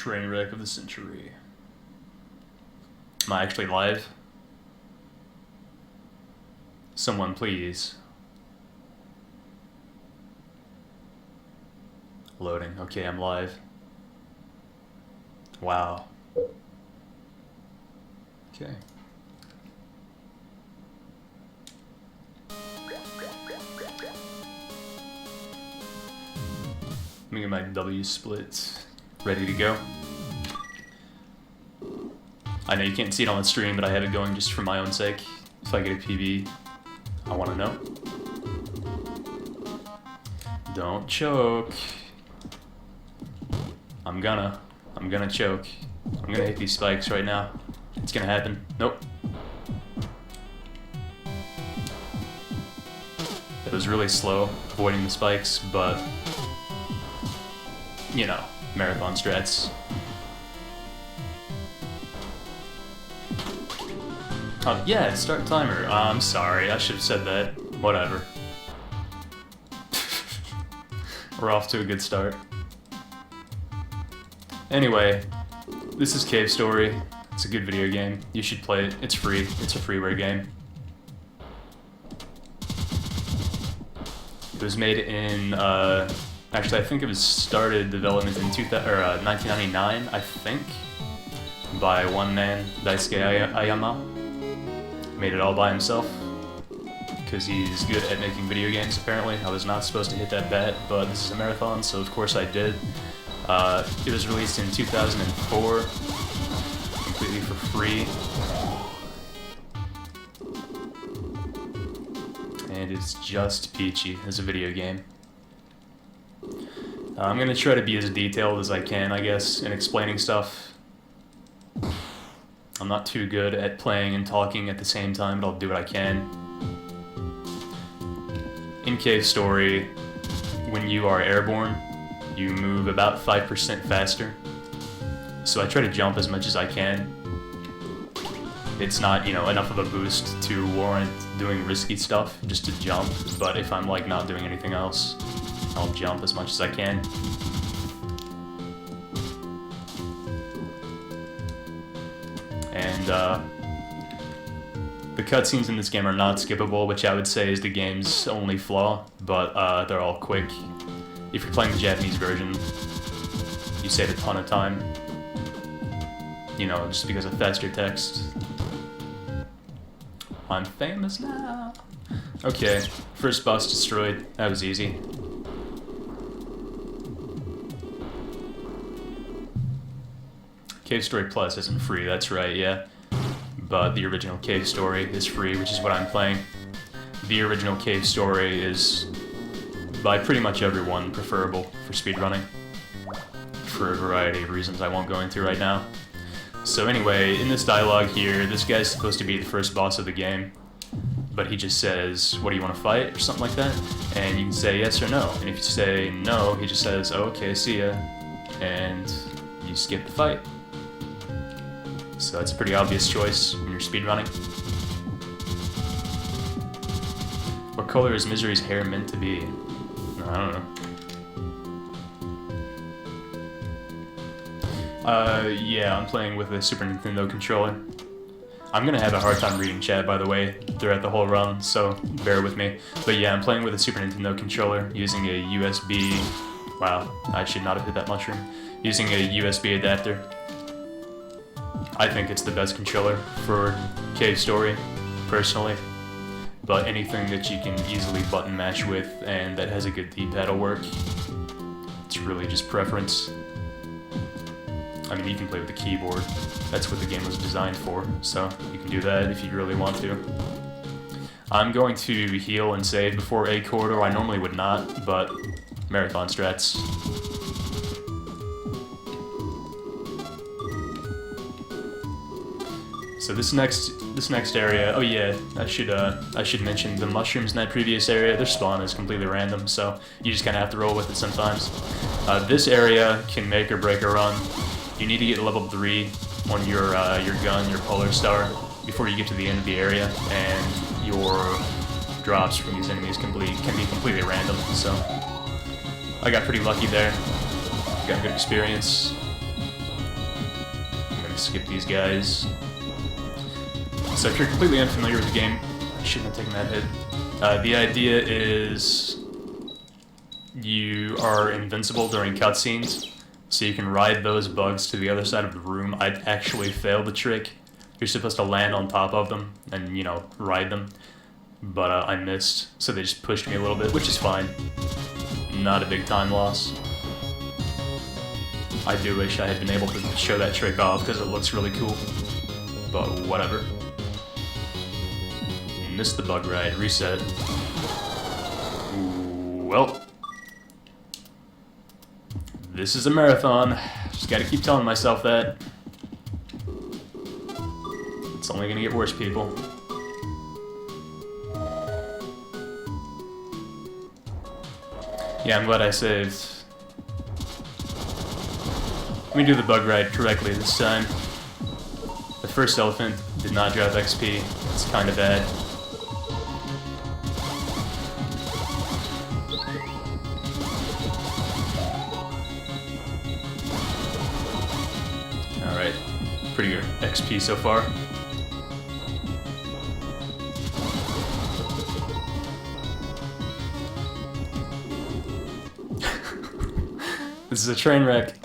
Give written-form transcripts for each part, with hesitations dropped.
train wreck of the century. Am I actually live? Someone please. Loading. Okay, I'm live. Wow. Okay. Let me get my W split ready to go. I know you can't see it on the stream, but I have it going just for my own sake. If I get a PB, I want to know. Don't choke. I'm gonna choke. I'm gonna hit these spikes right now. It's gonna happen. Nope. It was really slow avoiding the spikes, but you know, marathon strats. Yeah, start timer. I'm sorry, I should have said that. Whatever. We're off to a good start. Anyway, this is Cave Story. It's a good video game. You should play it. It's free. It's a freeware game. It was made in, actually I think it was started development in 1999, I think, by one man, Daisuke Ayama. Made it all by himself, because he's good at making video games, apparently. I was not supposed to hit that bet, but this is a marathon, so of course I did. It was released in 2004, completely for free. And it's just peachy as a video game. I'm gonna try to be as detailed as I can, I guess, in explaining stuff. I'm not too good at playing and talking at the same time, but I'll do what I can. In Cave Story, when you are airborne, you move about 5% faster. So I try to jump as much as I can. It's not, you know, enough of a boost to warrant doing risky stuff, just to jump, but if I'm like not doing anything else, I'll jump as much as I can. And the cutscenes in this game are not skippable, which I would say is the game's only flaw, but they're all quick. If you're playing the Japanese version, you save a ton of time. You know, just because of faster text. I'm famous now. Okay, first boss destroyed. That was easy. Cave Story Plus isn't free, that's right, yeah. But the original Cave Story is free, which is what I'm playing. The original Cave Story is, by pretty much everyone, preferable for speedrunning. For a variety of reasons I won't go into right now. So anyway, in this dialogue here, this guy's supposed to be the first boss of the game. But he just says, what do you want to fight? Or something like that. And you can say yes or no. And if you say no, he just says, oh, okay, see ya. And you skip the fight. So that's a pretty obvious choice when you're speedrunning. What color is Misery's hair meant to be? I don't know. Yeah, I'm playing with a Super Nintendo controller. I'm gonna have a hard time reading chat, by the way, throughout the whole run, so bear with me. But yeah, I'm playing with a Super Nintendo controller using a USB... Wow, I should not have hit that mushroom. Using a USB adapter. I think it's the best controller for Cave Story, personally. But anything that you can easily button mash with and that has a good D-pad will work. It's really just preference. I mean, you can play with the keyboard. That's what the game was designed for, so you can do that if you really want to. I'm going to heal and save before A corridor. I normally would not, but marathon strats. So this next area, oh yeah, I should mention the mushrooms in that previous area. Their spawn is completely random, so you just kind of have to roll with it sometimes. This area can make or break a run. You need to get to level 3 on your gun, your Polar Star, before you get to the end of the area, and your drops from these enemies can be completely random. So I got pretty lucky there. Got good experience. gonna skip these guys. So if you're completely unfamiliar with the game, I shouldn't have taken that hit. The idea is you are invincible during cutscenes, so you can ride those bugs to the other side of the room. I actually failed the trick. You're supposed to land on top of them and, you know, ride them. But I missed, so they just pushed me a little bit, which is fine. Not a big time loss. I do wish I had been able to show that trick off because it looks really cool. But whatever. Missed the bug ride. Reset. Well. This is a marathon. Just gotta keep telling myself that. It's only gonna get worse, people. Yeah, I'm glad I saved. Let me do the bug ride correctly this time. The first elephant did not drop XP. It's kind of bad. Alright, pretty good XP so far. This is a train wreck.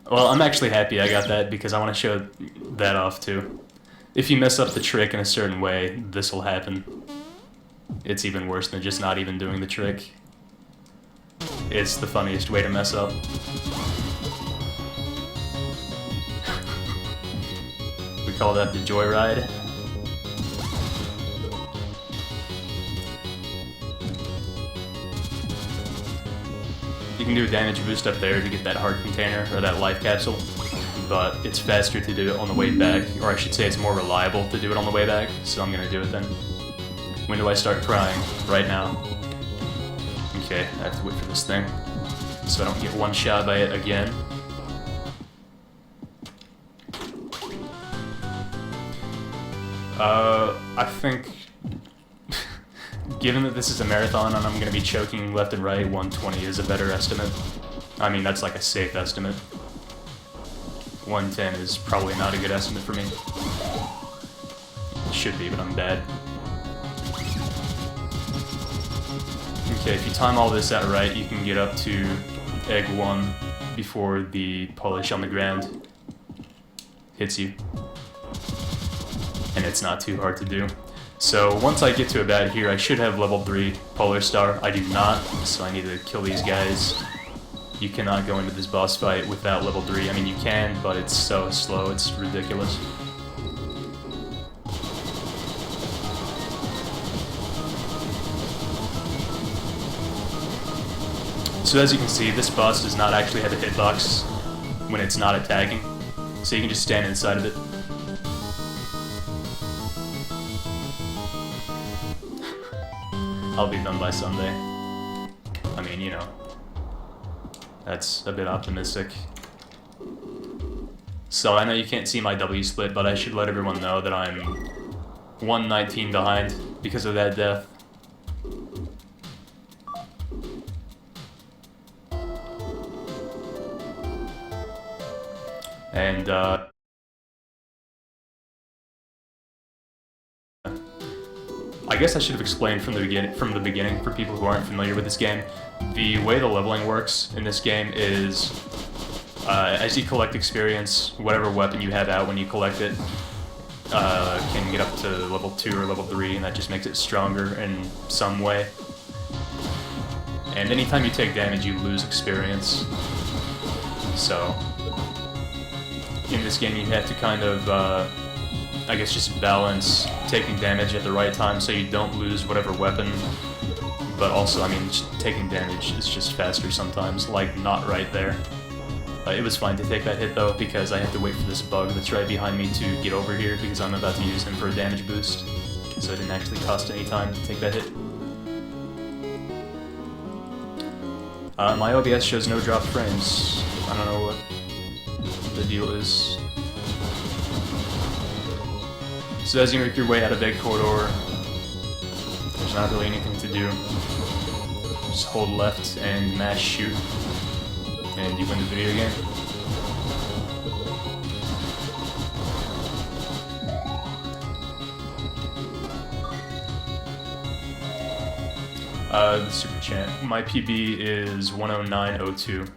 Well, I'm actually happy I got that because I want to show that off too. If you mess up the trick in a certain way, this will happen. It's even worse than just not even doing the trick. It's the funniest way to mess up. We call that the joyride. You can do a damage boost up there to get that heart container or that life capsule, but it's faster to do it on the way back, or I should say it's more reliable to do it on the way back, so I'm gonna do it then. When do I start crying? Right now. Okay, I have to wait for this thing, so I don't get one shot by it again. I think, given that this is a marathon and I'm going to be choking left and right, 120 is a better estimate. I mean, that's like a safe estimate. 110 is probably not a good estimate for me. It should be, but I'm bad. Okay, if you time all this out right, you can get up to egg 1 before the polish on the ground hits you. And it's not too hard to do. So once I get to about here, I should have level 3 Polar Star. I do not, so I need to kill these guys. You cannot go into this boss fight without level 3. I mean, you can, but it's so slow, it's ridiculous. So as you can see, this boss does not actually have a hitbox when it's not attacking, so you can just stand inside of it. I'll be done by Sunday. I mean, you know, that's a bit optimistic. So I know you can't see my W split, but I should let everyone know that I'm 119 behind because of that death. And, I guess I should have explained from the beginning for people who aren't familiar with this game. The way the leveling works in this game is, as you collect experience, whatever weapon you have out when you collect it can get up to level 2 or level 3, and that just makes it stronger in some way. And anytime you take damage, you lose experience. So, in this game you have to kind of, I guess, just balance taking damage at the right time so you don't lose whatever weapon, but also, I mean, just taking damage is just faster sometimes, like not right there. It was fine to take that hit though, because I have to wait for this bug that's right behind me to get over here, because I'm about to use him for a damage boost, so it didn't actually cost any time to take that hit. My OBS shows no dropped frames. I don't know what the deal is. So as you make your way out of Egg Corridor, there's not really anything to do. Just hold left and mash shoot, and you win the video game. The super chat. My PB is 109.02.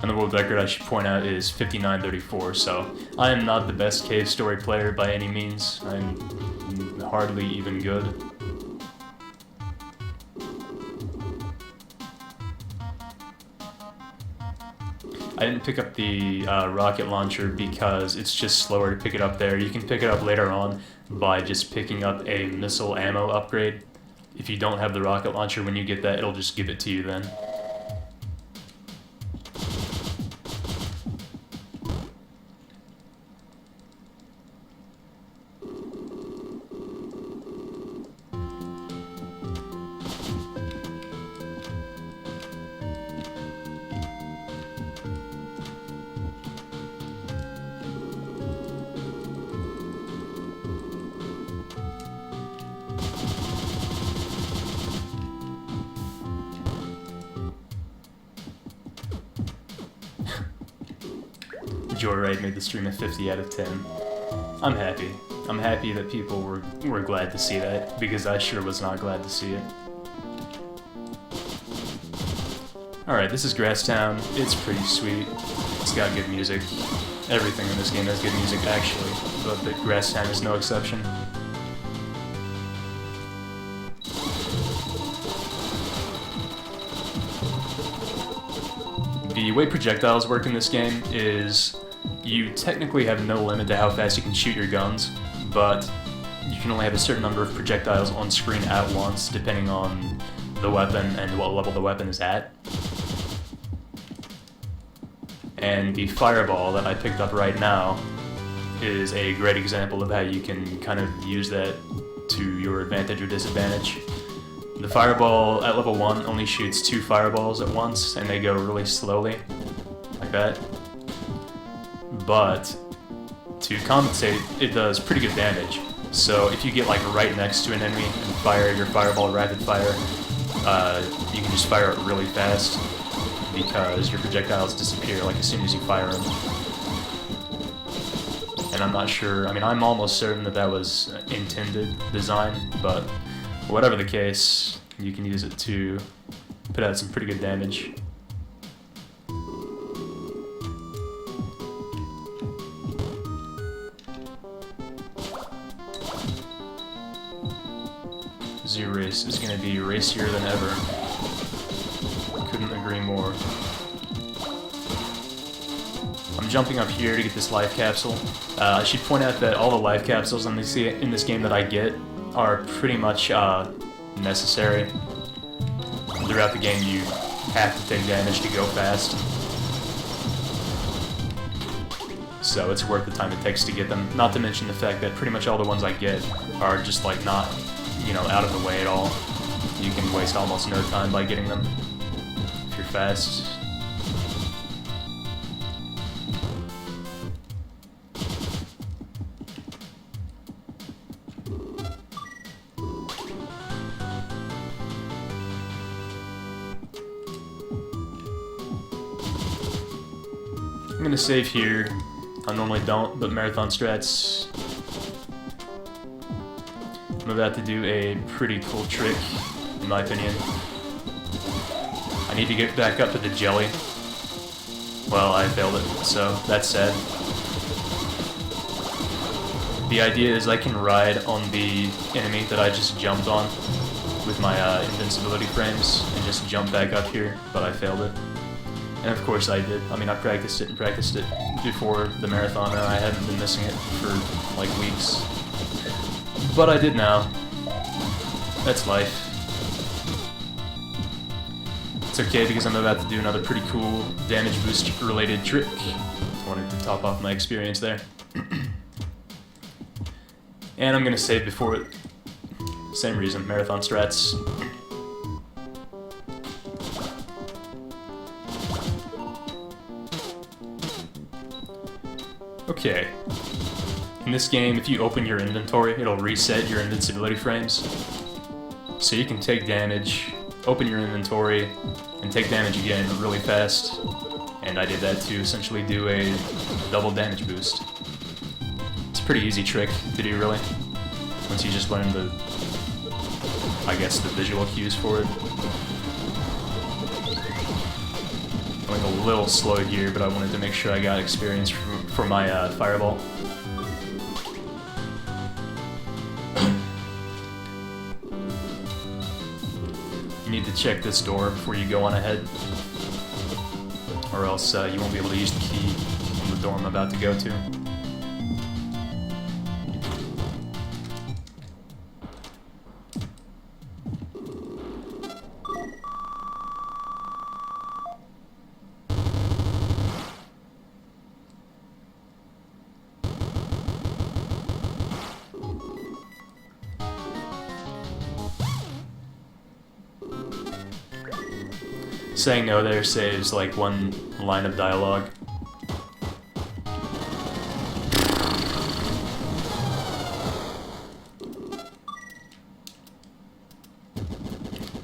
And the world record, I should point out, is 59.34, so I am not the best cave story player by any means. I'm hardly even good. I didn't pick up the rocket launcher because it's just slower to pick it up there. You can pick it up later on by just picking up a missile ammo upgrade. If you don't have the rocket launcher, when you get that, it'll just give it to you then. Joyride made the stream a 50 out of 10. I'm happy. I'm happy that people were glad to see that, because I sure was not glad to see it. Alright, this is Grasstown. It's pretty sweet. It's got good music. Everything in this game has good music, actually, but the Grasstown is no exception. The way projectiles work in this game is you technically have no limit to how fast you can shoot your guns, but you can only have a certain number of projectiles on screen at once, depending on the weapon and what level the weapon is at. And the fireball that I picked up right now is a great example of how you can kind of use that to your advantage or disadvantage. The fireball at level 1 only shoots 2 fireballs at once, and they go really slowly, like that. But to compensate, it does pretty good damage. So if you get like right next to an enemy and fire your fireball rapid fire, you can just fire it really fast because your projectiles disappear like as soon as you fire them. And I'm not sure, I mean, I'm almost certain that that was intended design, but whatever the case, you can use it to put out some pretty good damage. Zoo Race is going to be racier than ever. Couldn't agree more. I'm jumping up here to get this life capsule. I should point out that all the life capsules in this game that I get are pretty much necessary. Throughout the game you have to take damage to go fast. So it's worth the time it takes to get them. Not to mention the fact that pretty much all the ones I get are just like not, you know, out of the way at all. You can waste almost no time by getting them if you're fast. I'm gonna save here. I normally don't, but Marathon Strats, I'm about to do a pretty cool trick, in my opinion. I need to get back up to the jelly. Well, I failed it, so that's sad. The idea is I can ride on the enemy that I just jumped on with my invincibility frames and just jump back up here, but I failed it. And of course I did. I mean, I practiced it before the marathon, and I hadn't been missing it for like weeks. But I did now. That's life. It's okay because I'm about to do another pretty cool damage boost related trick. I wanted to top off my experience there. And I'm gonna save before it. Same reason, Marathon Strats. Okay. In this game, if you open your inventory, it'll reset your invincibility frames. So you can take damage, open your inventory, and take damage again really fast. And I did that to essentially do a double damage boost. It's a pretty easy trick to do, really. once you just learn the, I guess, the visual cues for it. Going a little slow here, but I wanted to make sure I got experience for my fireball. You need to check this door before you go on ahead, or else you won't be able to use the key on the door I'm about to go to. Saying no there saves like one line of dialogue.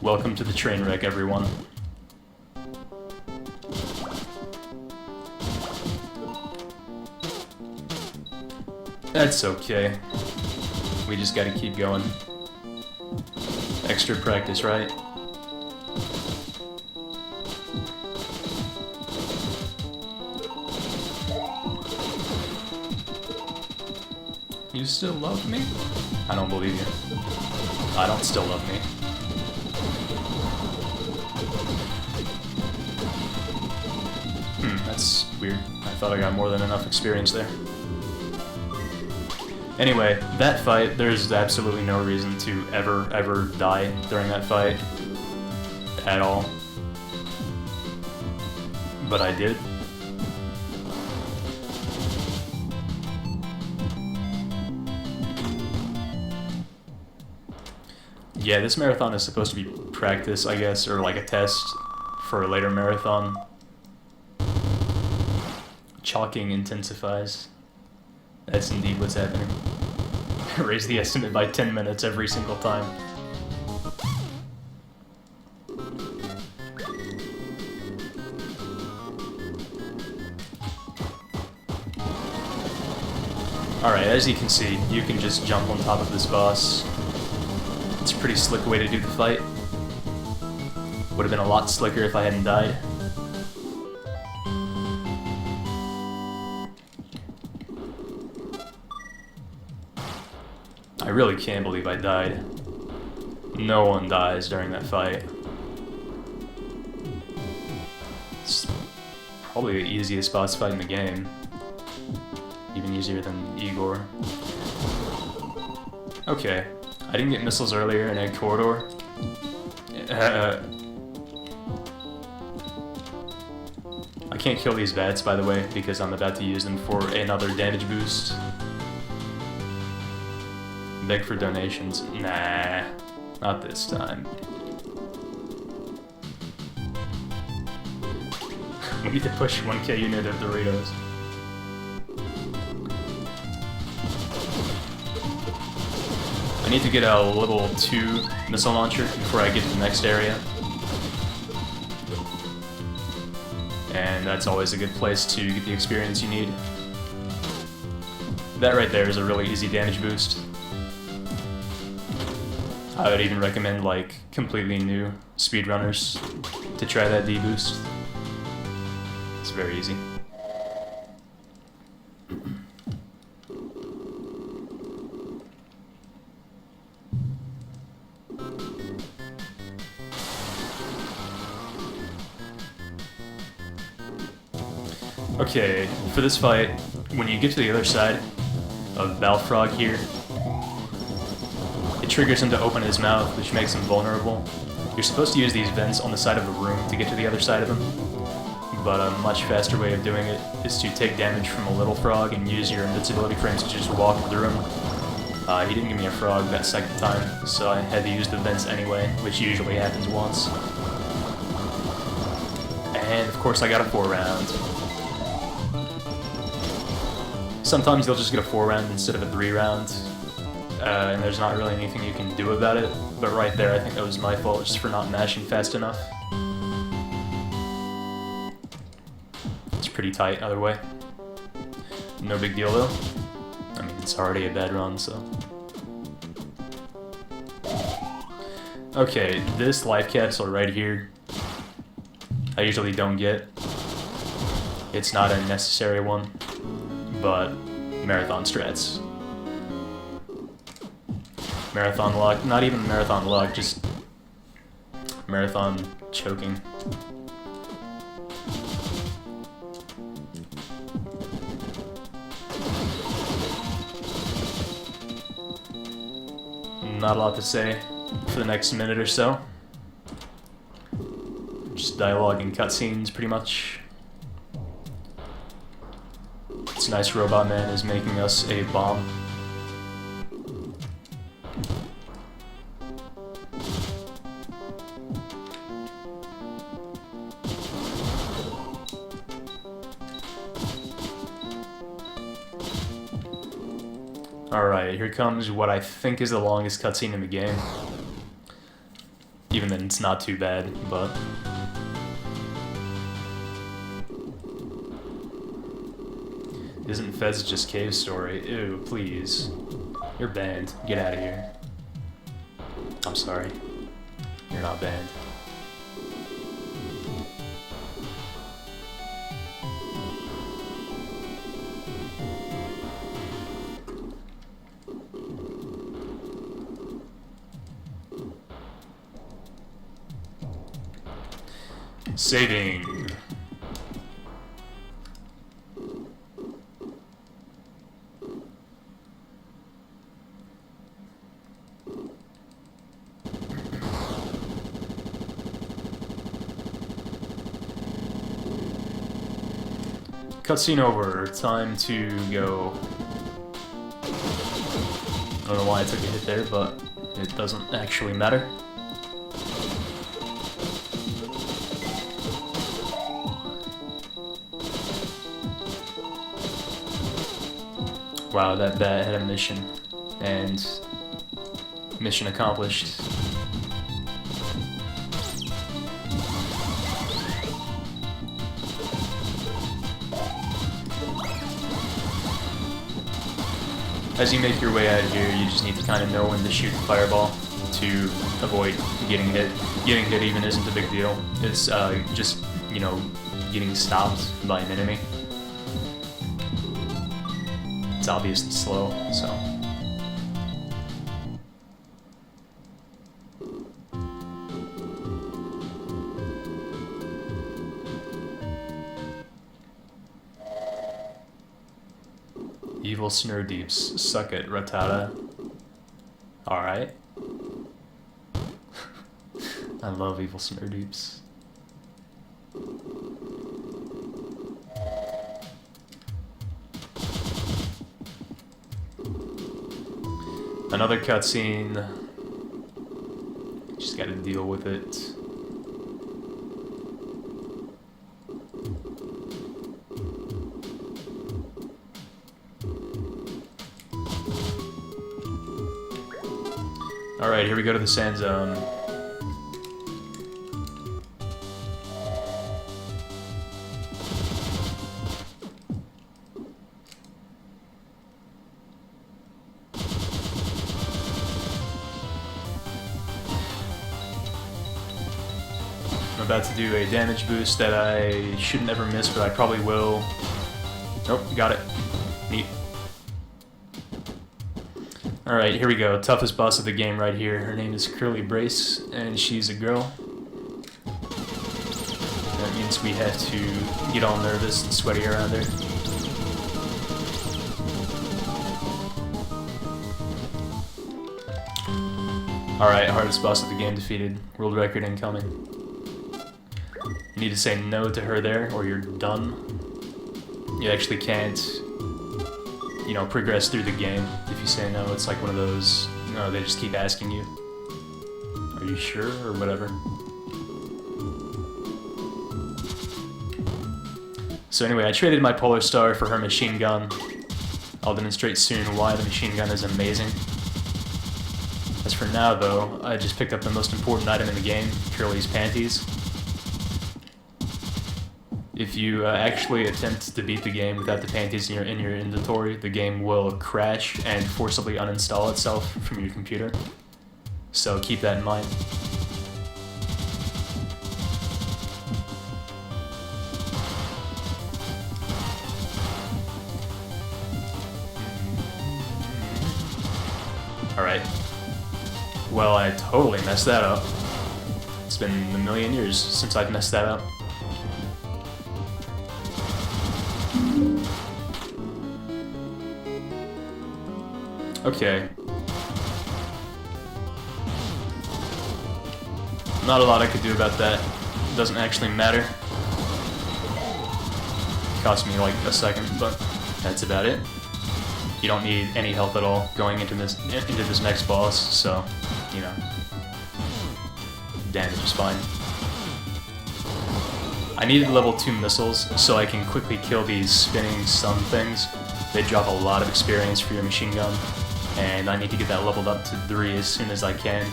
Welcome to the train wreck, everyone. That's okay. We just gotta keep going. Extra practice, right? You still love me? I don't believe you. I don't still love me. That's weird. I thought I got more than enough experience there. Anyway, that fight, there's absolutely no reason to ever die during that fight. At all. But I did. Yeah, this marathon is supposed to be practice, I guess, or like a test for a later marathon. Chalking intensifies. That's indeed what's happening. Raise the estimate by 10 minutes every single time. Alright, as you can see, you can just jump on top of this boss. It's a pretty slick way to do the fight. Would have been a lot slicker if I hadn't died. I really can't believe I died. No one dies during that fight. It's probably the easiest boss fight in the game. Even easier than Igor. Okay. I didn't get missiles earlier in Egg Corridor. I can't kill these bats, by the way, because I'm about to use them for another damage boost. Beg for donations. Nah, not this time. We need to push 1k unit of Doritos. I need to get a level 2 missile launcher before I get to the next area. And that's always a good place to get the experience you need. That right there is a really easy damage boost. I would even recommend like completely new speedrunners to try that D-boost. It's very easy. Okay, for this fight, when you get to the other side of Balfrog here, it triggers him to open his mouth, which makes him vulnerable. You're supposed to use these vents on the side of the room to get to the other side of him, but a much faster way of doing it is to take damage from a little frog and use your invincibility frames to just walk through him. He didn't give me a frog that second time, so I had to use the vents anyway, which usually happens once. And of course I got a 4-round. Sometimes you'll just get a 4-round instead of a 3-round, and there's not really anything you can do about it, but right there I think that was my fault just for not mashing fast enough. It's pretty tight either way. No big deal though. I mean, it's already a bad run, so... Okay, this life capsule right here, I usually don't get. It's not a necessary one, but marathon strats. Marathon luck, not even marathon luck, just marathon choking. Not a lot to say for the next minute or so. Just dialogue and cutscenes, pretty much. This nice robot man is making us a bomb. Alright, here comes what I think is the longest cutscene in the game. Even then, it's not too bad, but... Isn't Fez just cave story? Ew, please. You're banned. Get out of here. I'm sorry. You're not banned. Saving. Cutscene over. Time to go. I don't know why I took a hit there, but it doesn't actually matter. Wow, that bat had a mission, and mission accomplished. As you make your way out of here, you just need to kind of know when to shoot the fireball to avoid getting hit. Getting hit even isn't a big deal. It's just, you know, getting stopped by an enemy. It's obviously slow, so. Evil Snur Deeps. Suck it, Rattata. Alright. I love Evil Snur Deeps. Another cutscene. Just gotta deal with it. Alright, here we go to the sand zone. I'm about to do a damage boost that I shouldn't ever miss, but I probably will. Nope, got it. Neat. Alright, here we go. Toughest boss of the game right here. Her name is Curly Brace, and she's a girl. That means we have to get all nervous and sweaty around her. Alright, hardest boss of the game defeated. World record incoming. You need to say no to her there, or you're done. You actually can't, you know, progress through the game if you say no. It's like one of those, you know, they just keep asking you, are you sure, or whatever. So anyway, I traded my Polar Star for her machine gun. I'll demonstrate soon why the machine gun is amazing. As for now, though, I just picked up the most important item in the game, Curly's panties. If you actually attempt to beat the game without the panties in your inventory, the game will crash and forcibly uninstall itself from your computer. so keep that in mind. Alright. Well, I totally messed that up. It's been a million years since I've messed that up. Okay. Not a lot I could do about that. It doesn't actually matter. It cost me like a second, but that's about it. You don't need any health at all going into this next boss, so you know, damage is fine. I needed level 2 missiles so I can quickly kill these spinning stun things. They drop a lot of experience for your machine gun, and I need to get that leveled up to 3 as soon as I can.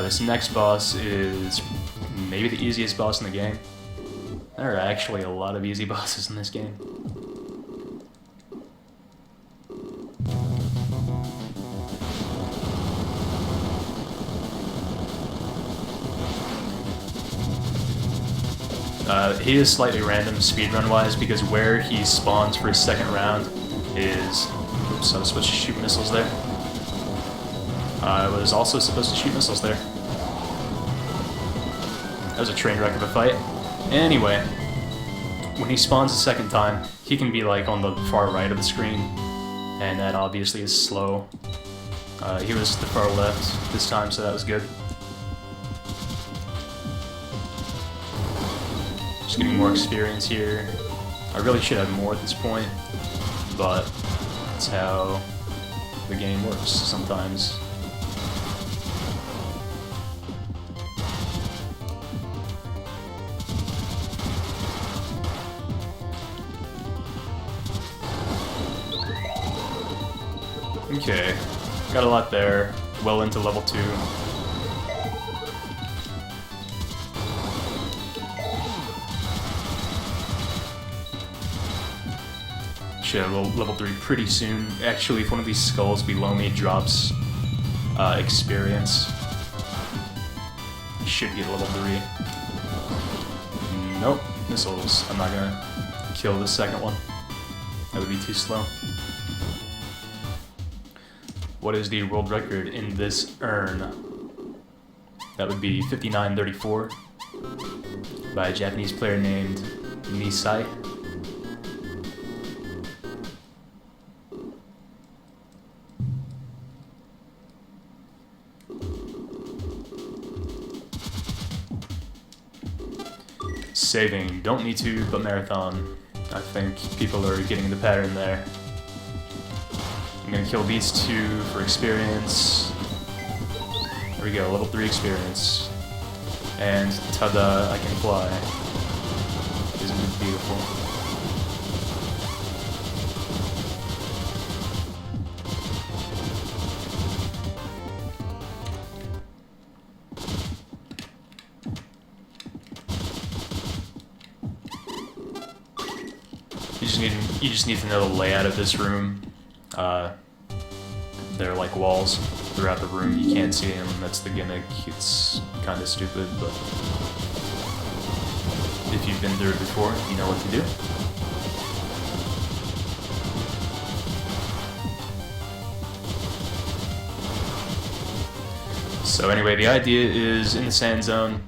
This next boss is maybe the easiest boss in the game. There are actually a lot of easy bosses in this game. He is slightly random speedrun-wise because where he spawns for his second round is... Oops, I was supposed to shoot missiles there. I was also supposed to shoot missiles there. That was a train wreck of a fight. Anyway, when he spawns a second time, he can be like on the far right of the screen, and that obviously is slow. He was the far left this time, so that was good. Just getting more experience here. I really should have more at this point, but that's how the game works sometimes. Okay, got a lot there, well into level 2. Should have level 3 pretty soon. Actually, if one of these skulls below me drops experience, I should get level 3. Nope, missiles. I'm not gonna kill the second one. That would be too slow. What is the world record in this urn? That would be 5934 by a Japanese player named Nisai. Saving, don't need to, but marathon. I think people are getting the pattern there. I'm gonna kill these 2 for experience. There we go, level 3 experience. And tada, I can fly. Isn't it beautiful? You just need to know the layout of this room. There are like walls throughout the room. You can't see them. That's the gimmick. It's kind of stupid, but if you've been through it before, you know what to do. So anyway, the idea is in the sand zone,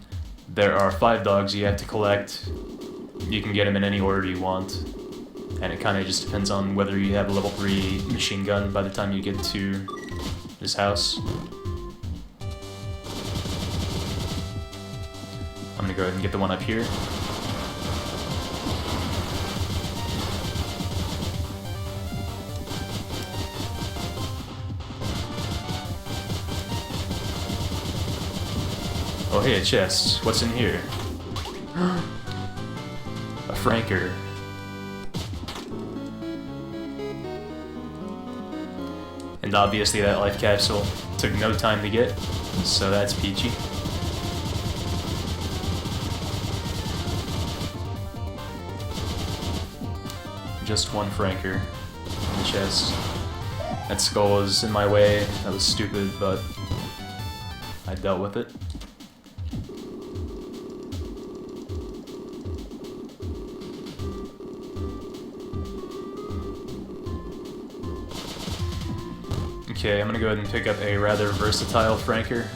there are 5 dogs you have to collect. You can get them in any order you want. And it kind of just depends on whether you have a level 3 machine gun by the time you get to this house. I'm gonna go ahead and get the one up here. Oh hey, a chest. What's in here? A franker. And obviously that life capsule took no time to get, so that's peachy. Just one franker in the chest. That skull was in my way. That was stupid, but I dealt with it. Okay, I'm gonna go ahead and pick up a rather versatile Franker.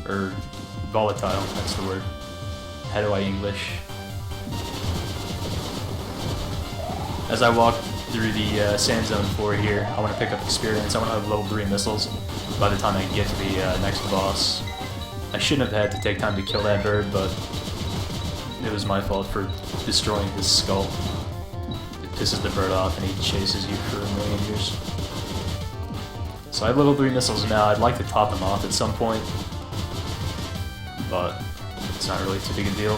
Or volatile, that's the word. How do I English? As I walk through the sand zone 4 here, I want to pick up experience. I want to have level 3 missiles by the time I get to the next boss. I shouldn't have had to take time to kill that bird, but it was my fault for destroying his skull. It pisses the bird off and he chases you for a million years. So I have level 3 missiles now. I'd like to top them off at some point, but it's not really too big a deal.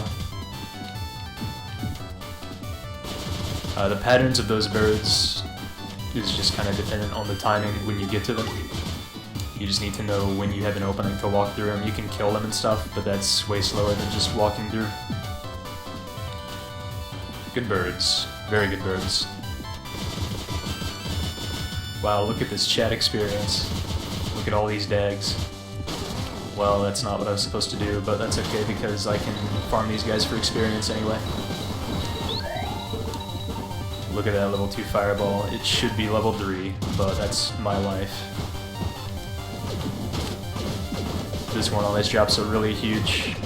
The patterns of those birds is just kind of dependent on the timing when you get to them. You just need to know when you have an opening to walk through them. You can kill them and stuff, but that's way slower than just walking through. Good birds. Very good birds. Wow, look at this chat experience. Look at all these dags. Well, that's not what I was supposed to do, but that's okay because I can farm these guys for experience anyway. Look at that level 2 fireball. It should be level 3, but that's my life. This one always drops a really huge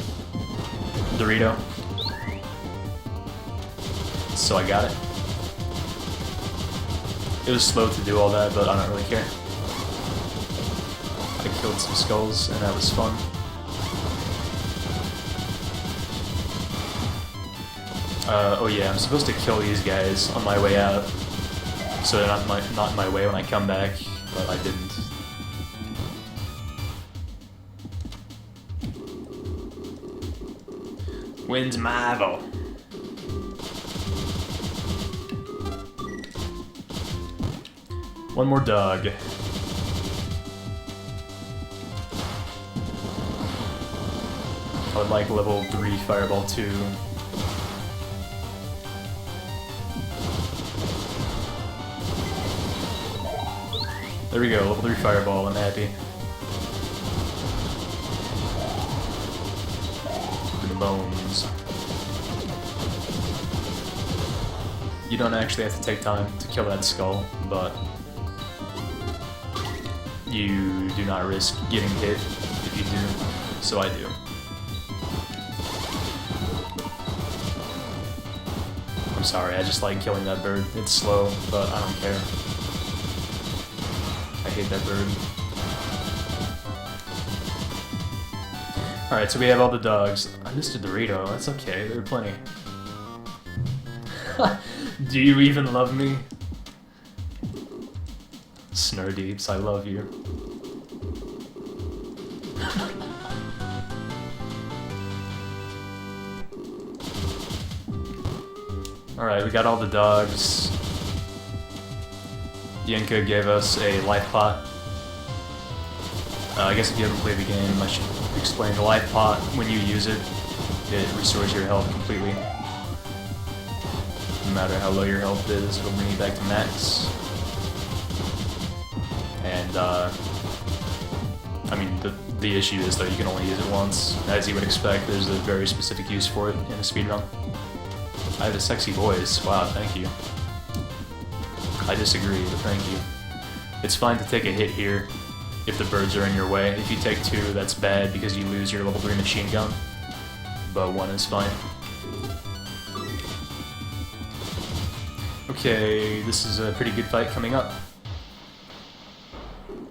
Dorito. So I got it. It was slow to do all that, but I don't really care. I killed some skulls, and that was fun. Oh yeah, I'm supposed to kill these guys on my way out, so they're not in my way when I come back, but I didn't. Wind's Marvel. One more dog. I would like level 3 fireball too. There we go, level 3 fireball, I'm happy. For the bones. You don't actually have to take time to kill that skull, but you do not risk getting hit if you do, so I do. I'm sorry, I just like killing that bird. It's slow, but I don't care. I hate that bird. Alright, so we have all the dogs. I missed a Dorito, that's okay, there are plenty. Do you even love me? Snurdeeps, I love you. Alright, we got all the dogs. Yenka gave us a life pot. I guess if you haven't played the game, I should explain the life pot. When you use it, it restores your health completely. No matter how low your health is, it'll bring you back to max. And, I mean, the issue is that you can only use it once. As you would expect, there's a very specific use for it in a speedrun. I have a sexy voice. Wow, thank you. I disagree, but thank you. It's fine to take a hit here if the birds are in your way. If you take 2, that's bad because you lose your level 3 machine gun. But 1 is fine. Okay, this is a pretty good fight coming up.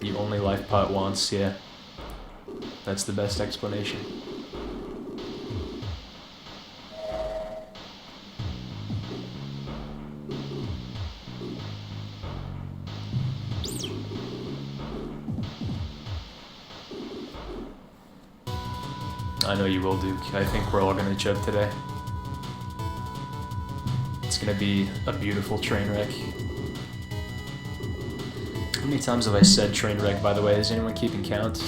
You only life pot once, yeah. That's the best explanation. I know you will, Duke. I think we're all gonna choke today. It's gonna be a beautiful train wreck. How many times have I said train wreck, by the way? Is anyone keeping count?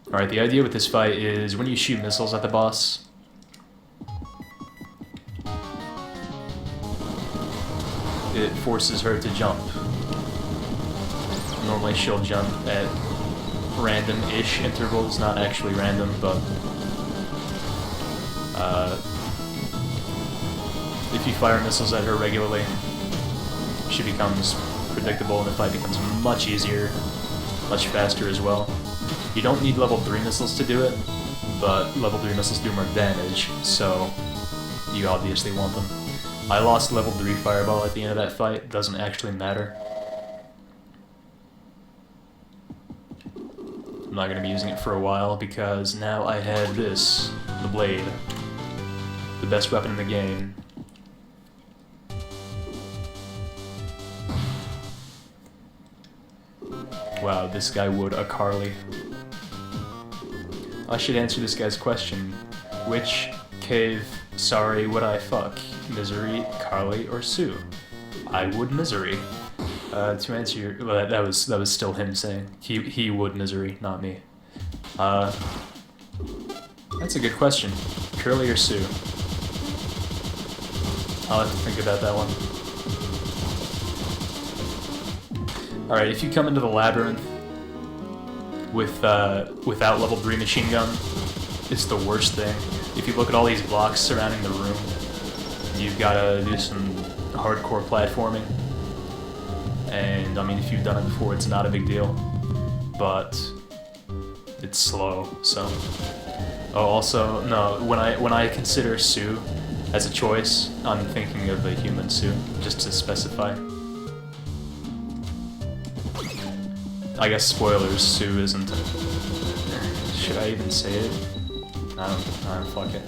Alright, the idea with this fight is when you shoot missiles at the boss, it forces her to jump. Normally she'll jump at random-ish intervals, not actually random, but if you fire missiles at her regularly, she becomes predictable and the fight becomes much easier, much faster as well. You don't need level 3 missiles to do it, but level 3 missiles do more damage, so you obviously want them. I lost level 3 fireball at the end of that fight, doesn't actually matter. I'm not going to be using it for a while because now I have this, the blade, the best weapon in the game. Wow, this guy would a Carly. I should answer this guy's question. Which cave, sorry, would I fuck? Misery, Carly, or Sue? I would Misery. To answer your... Well, that was still him saying. He would Misery, not me. That's a good question. Curly or Sue? I'll have to think about that one. Alright, if you come into the labyrinth without level 3 machine gun, it's the worst thing. If you look at all these blocks surrounding the room, you've gotta do some hardcore platforming. And I mean, if you've done it before, it's not a big deal, but it's slow. So, oh, also, no. When I consider Sue as a choice, I'm thinking of a human Sue, just to specify. I guess spoilers. Sue isn't. Should I even say it? I don't. Fuck it.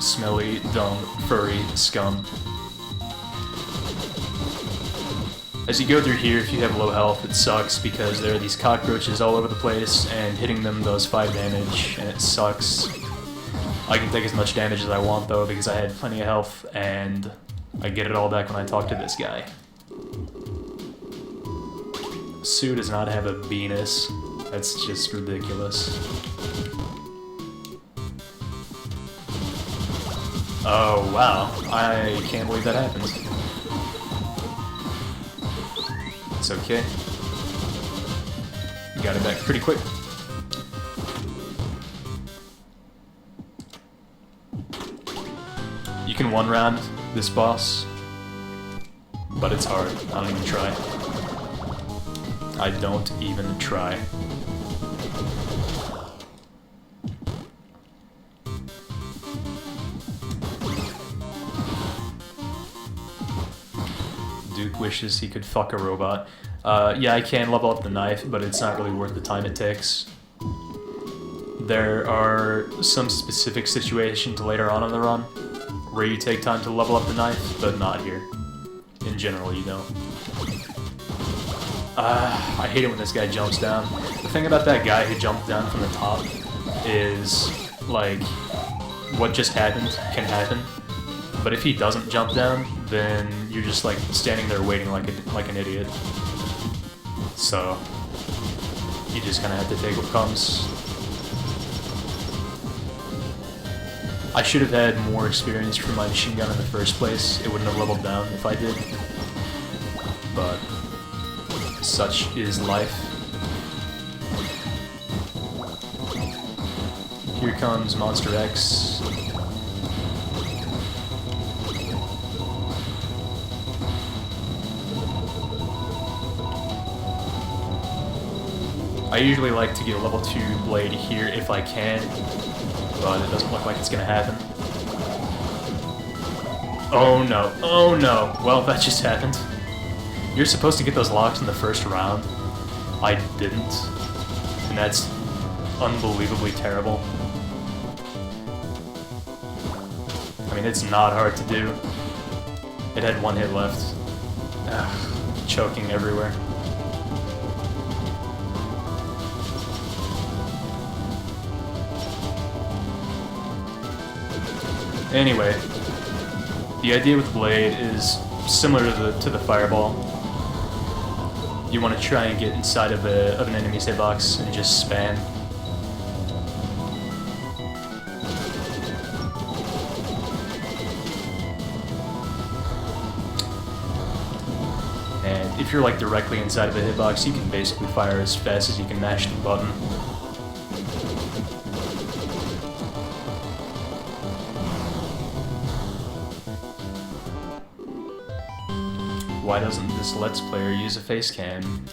Smelly, dumb, furry scum. As you go through here, if you have low health, it sucks because there are these cockroaches all over the place, and hitting them does 5 damage, and it sucks. I can take as much damage as I want though, because I had plenty of health, and I get it all back when I talk to this guy. Sue does not have a penis. That's just ridiculous. Oh, wow. I can't believe that happened. It's okay. Got it back pretty quick. You can one-round this boss, but it's hard. I don't even try. I don't even try. Duke wishes he could fuck a robot. Yeah, I can level up the knife, but it's not really worth the time it takes. There are some specific situations later on in the run where you take time to level up the knife, but not here. In general, you don't. I hate it when this guy jumps down. The thing about that guy who jumped down from the top is, like, what just happened can happen. But if he doesn't jump down, then you're just, like, standing there waiting like an idiot. So, you just kind of have to take what comes. I should have had more experience from my machine gun in the first place. It wouldn't have leveled down if I did. But such is life. Here comes Monster X. I usually like to get a level 2 blade here if I can, but it doesn't look like it's gonna happen. Oh no, oh no. Well, that just happened. You're supposed to get those locks in the first round. I didn't, and that's unbelievably terrible. I mean, it's not hard to do. It had 1 hit left. Ugh, choking everywhere. Anyway, the idea with Blade is similar to the Fireball. You want to try and get inside of an enemy's hitbox and just spam. And if you're like directly inside of a hitbox, you can basically fire as fast as you can mash the button. Why doesn't this Let's Player use a face cam?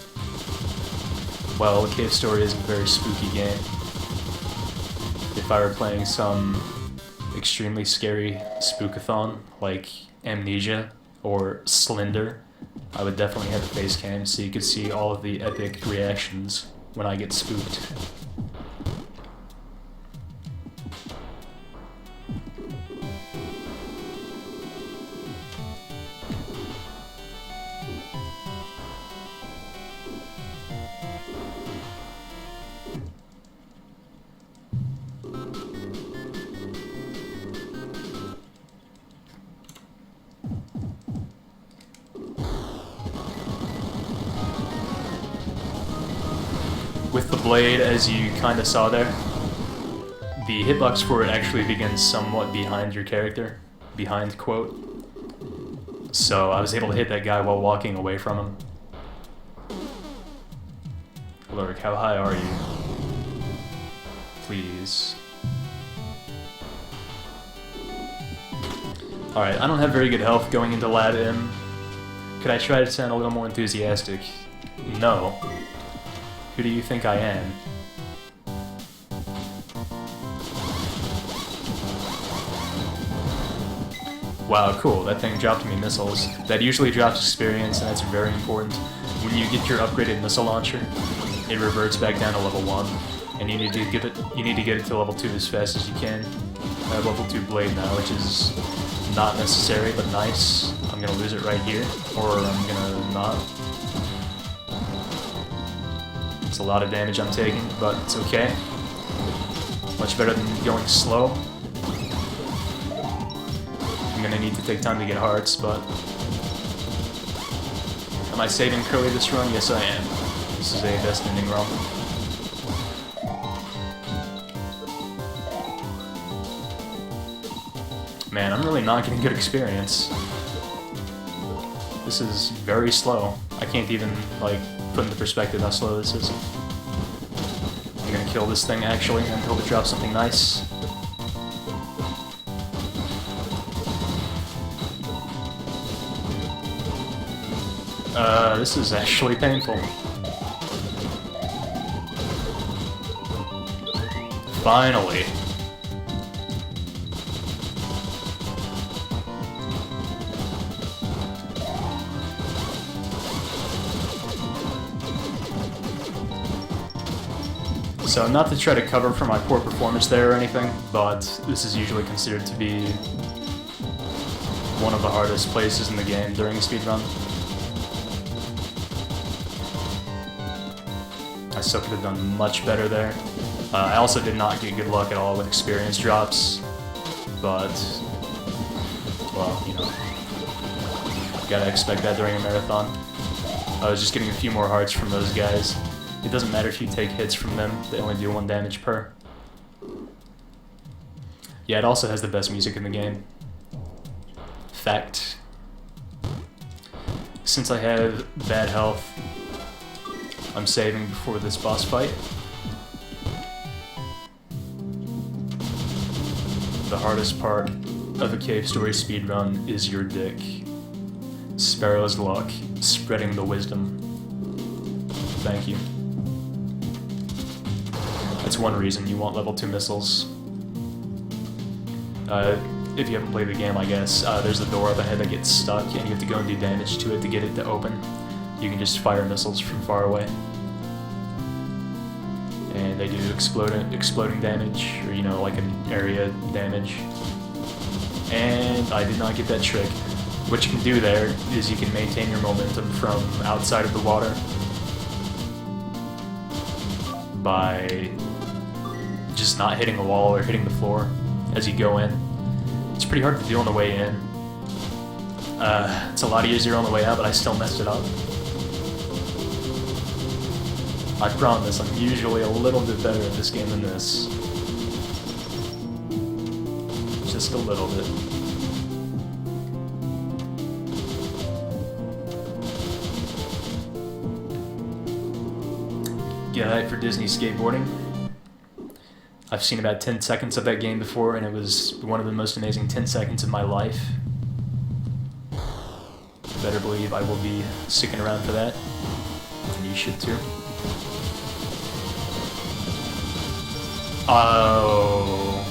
Well, Cave Story is a very spooky game. If I were playing some extremely scary spookathon, like Amnesia or Slender, I would definitely have a face cam so you could see all of the epic reactions when I get spooked. With the blade, as you kind of saw there, the hitbox for it actually begins somewhat behind your character. Behind, quote. So I was able to hit that guy while walking away from him. Lurk, how high are you? Please. Alright, I don't have very good health going into Lab M. Could I try to sound a little more enthusiastic? No. Who do you think I am? Wow, cool, that thing dropped me missiles. That usually drops experience, and that's very important. When you get your upgraded missile launcher, it reverts back down to level 1, and you need to get it to level 2 as fast as you can. I have level 2 blade now, which is not necessary, but nice. I'm gonna lose it right here, or I'm gonna not. It's a lot of damage I'm taking, but it's okay. Much better than going slow. I'm gonna need to take time to get hearts, but... Am I saving Curly this run? Yes, I am. This is a best ending run. Man, I'm really not getting good experience. This is very slow. I can't even, like, put into perspective how slow this is. I'm gonna kill this thing, actually, until it drops something nice. This is actually painful. Finally. So, not to try to cover for my poor performance there or anything, but this is usually considered to be one of the hardest places in the game during a speedrun. I still could have done much better there. I also did not get good luck at all with experience drops, but, well, you know, gotta expect that during a marathon. I was just getting a few more hearts from those guys. It doesn't matter if you take hits from them, they only do 1 damage per. Yeah, it also has the best music in the game. Fact. Since I have bad health, I'm saving before this boss fight. The hardest part of a Cave Story speedrun is your dick. Sparrow's luck, spreading the wisdom. Thank you. That's one reason you want level 2 missiles. If you haven't played the game, I guess, there's a door up ahead that gets stuck, and you have to go and do damage to it to get it to open. You can just fire missiles from far away. And they do exploding damage, or, you know, like an area damage. And I did not get that trick. What you can do there is you can maintain your momentum from outside of the water by just not hitting a wall or hitting the floor as you go in. It's pretty hard to do on the way in. It's a lot easier on the way out, but I still messed it up. I promise, I'm usually a little bit better at this game than this. Just a little bit. Get hyped for Disney skateboarding. I've seen about 10 seconds of that game before, and it was one of the most amazing 10 seconds of my life. Better believe I will be sticking around for that. And you should too. Oh.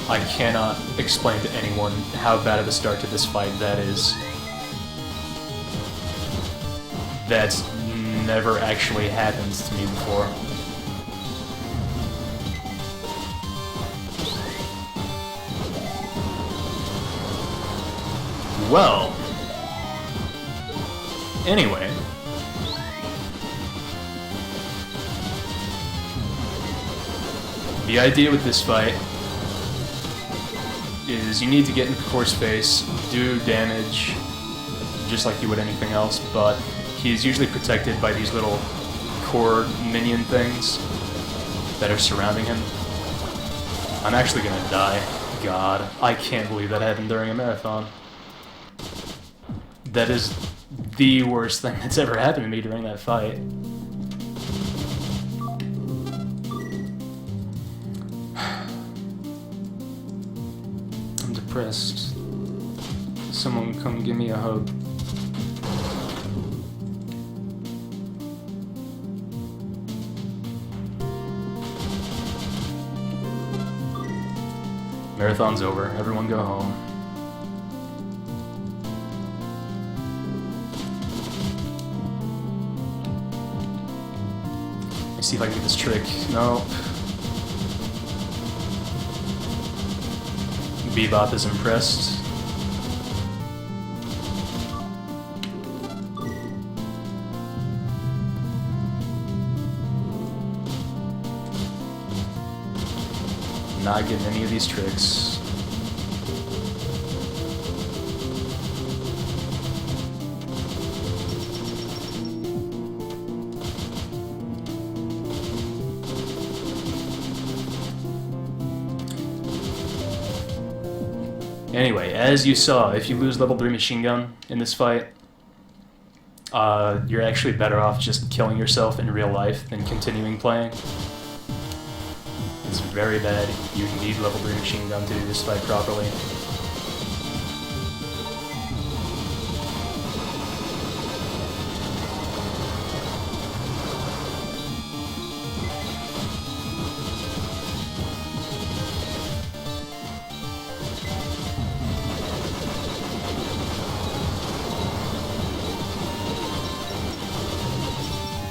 I cannot explain to anyone how bad of a start to this fight that is. That's never actually happened to me before. Well, anyway, the idea with this fight is you need to get into core space, do damage, just like you would anything else, but he is usually protected by these little core minion things that are surrounding him. I'm actually gonna die. God, I can't believe that happened during a marathon. That is the worst thing that's ever happened to me during that fight. I'm depressed. Someone come give me a hug. Marathon's over. Everyone go home. See if I can get this trick. Nope. Bebop is impressed. Not getting any of these tricks. Anyway, as you saw, if you lose level 3 machine gun in this fight, you're actually better off just killing yourself in real life than continuing playing. It's very bad. You need level 3 machine gun to do this fight properly.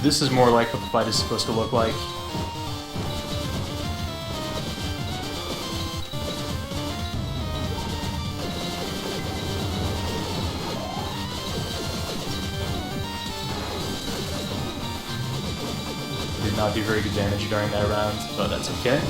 This is more like what the fight is supposed to look like. Did not do very good damage during that round, but that's okay.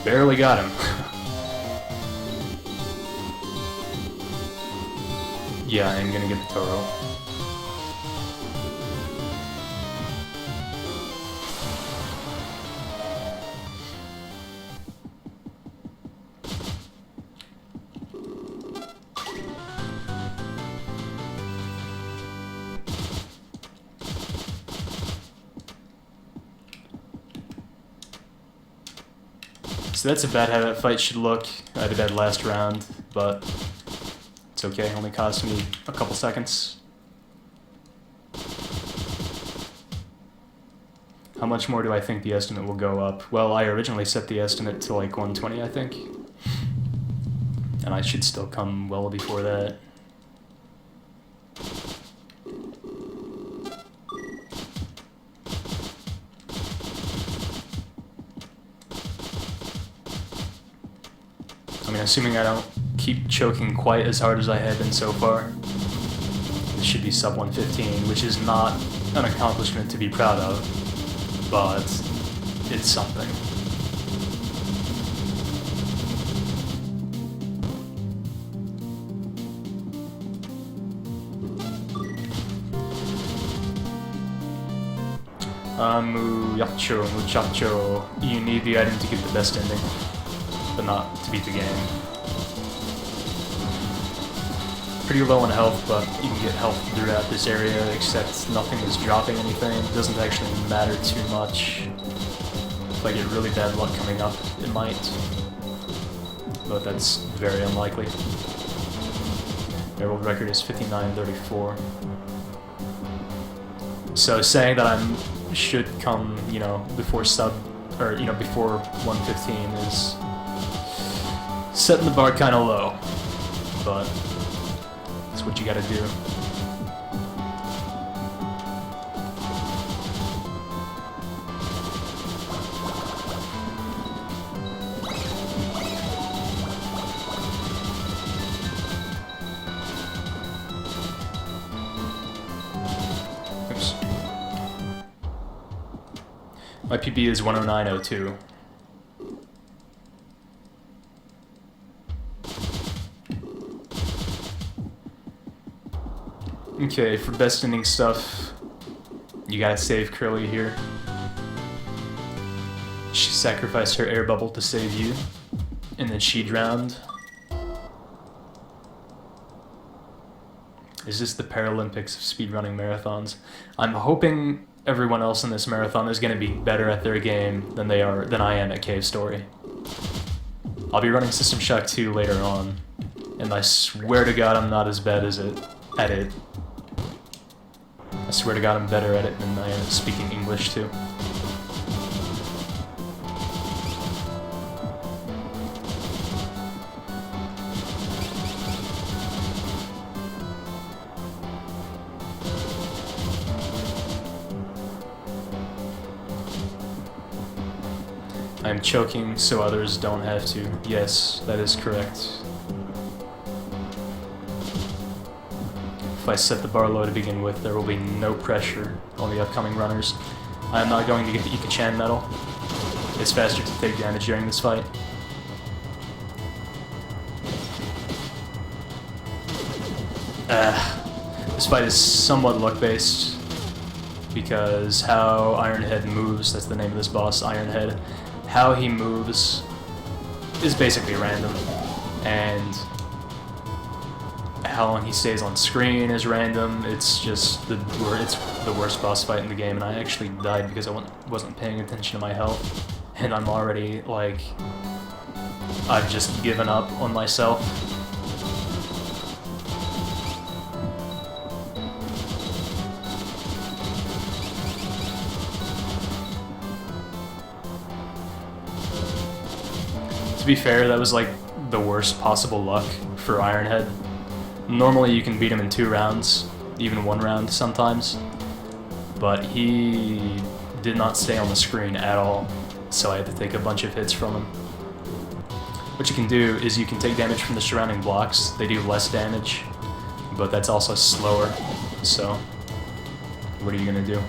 Barely got him. Yeah, I am gonna get the Toro. So that's about how that fight should look. I had a bad last round, but it's okay. It only cost me a couple seconds. How much more do I think the estimate will go up? Well, I originally set the estimate to like 120, I think. And I should still come well before that. I mean, assuming I don't keep choking quite as hard as I have been so far, it should be sub 115, which is not an accomplishment to be proud of, but it's something. Muchacho. You need the item to get the best ending, but not to beat the game. Pretty low on health, but you can get health throughout this area, except nothing is dropping anything. It doesn't actually matter too much. If I get really bad luck coming up, it might. But that's very unlikely. My world record is 59:34. So saying that I should come, you know, before before 115 is setting the bar kind of low. But that's what you gotta do. Oops. My PB is 109.02. Okay, for best ending stuff, you gotta save Curly here. She sacrificed her air bubble to save you, and then she drowned. Is this the Paralympics of speedrunning marathons? I'm hoping everyone else in this marathon is gonna be better at their game than I am at Cave Story. I'll be running System Shock 2 later on, and I swear to God I'm not as bad at it. I swear to God I'm better at it than I am at speaking English too. I'm choking so others don't have to. Yes, that is correct. If I set the bar low to begin with, there will be no pressure on the upcoming runners. I am not going to get the Ika-chan medal. It's faster to take damage during this fight. This fight is somewhat luck-based, because how Ironhead moves, that's the name of this boss, Ironhead, how he moves is basically random, and how long he stays on screen is random. It's just the worst boss fight in the game, and I actually died because I wasn't paying attention to my health, and I'm already, like, I've just given up on myself. To be fair, that was like the worst possible luck for Ironhead. Normally you can beat him in 2 rounds, even 1 round sometimes, but he did not stay on the screen at all, so I had to take a bunch of hits from him. What you can do is you can take damage from the surrounding blocks. They do less damage, but that's also slower, so what are you gonna do?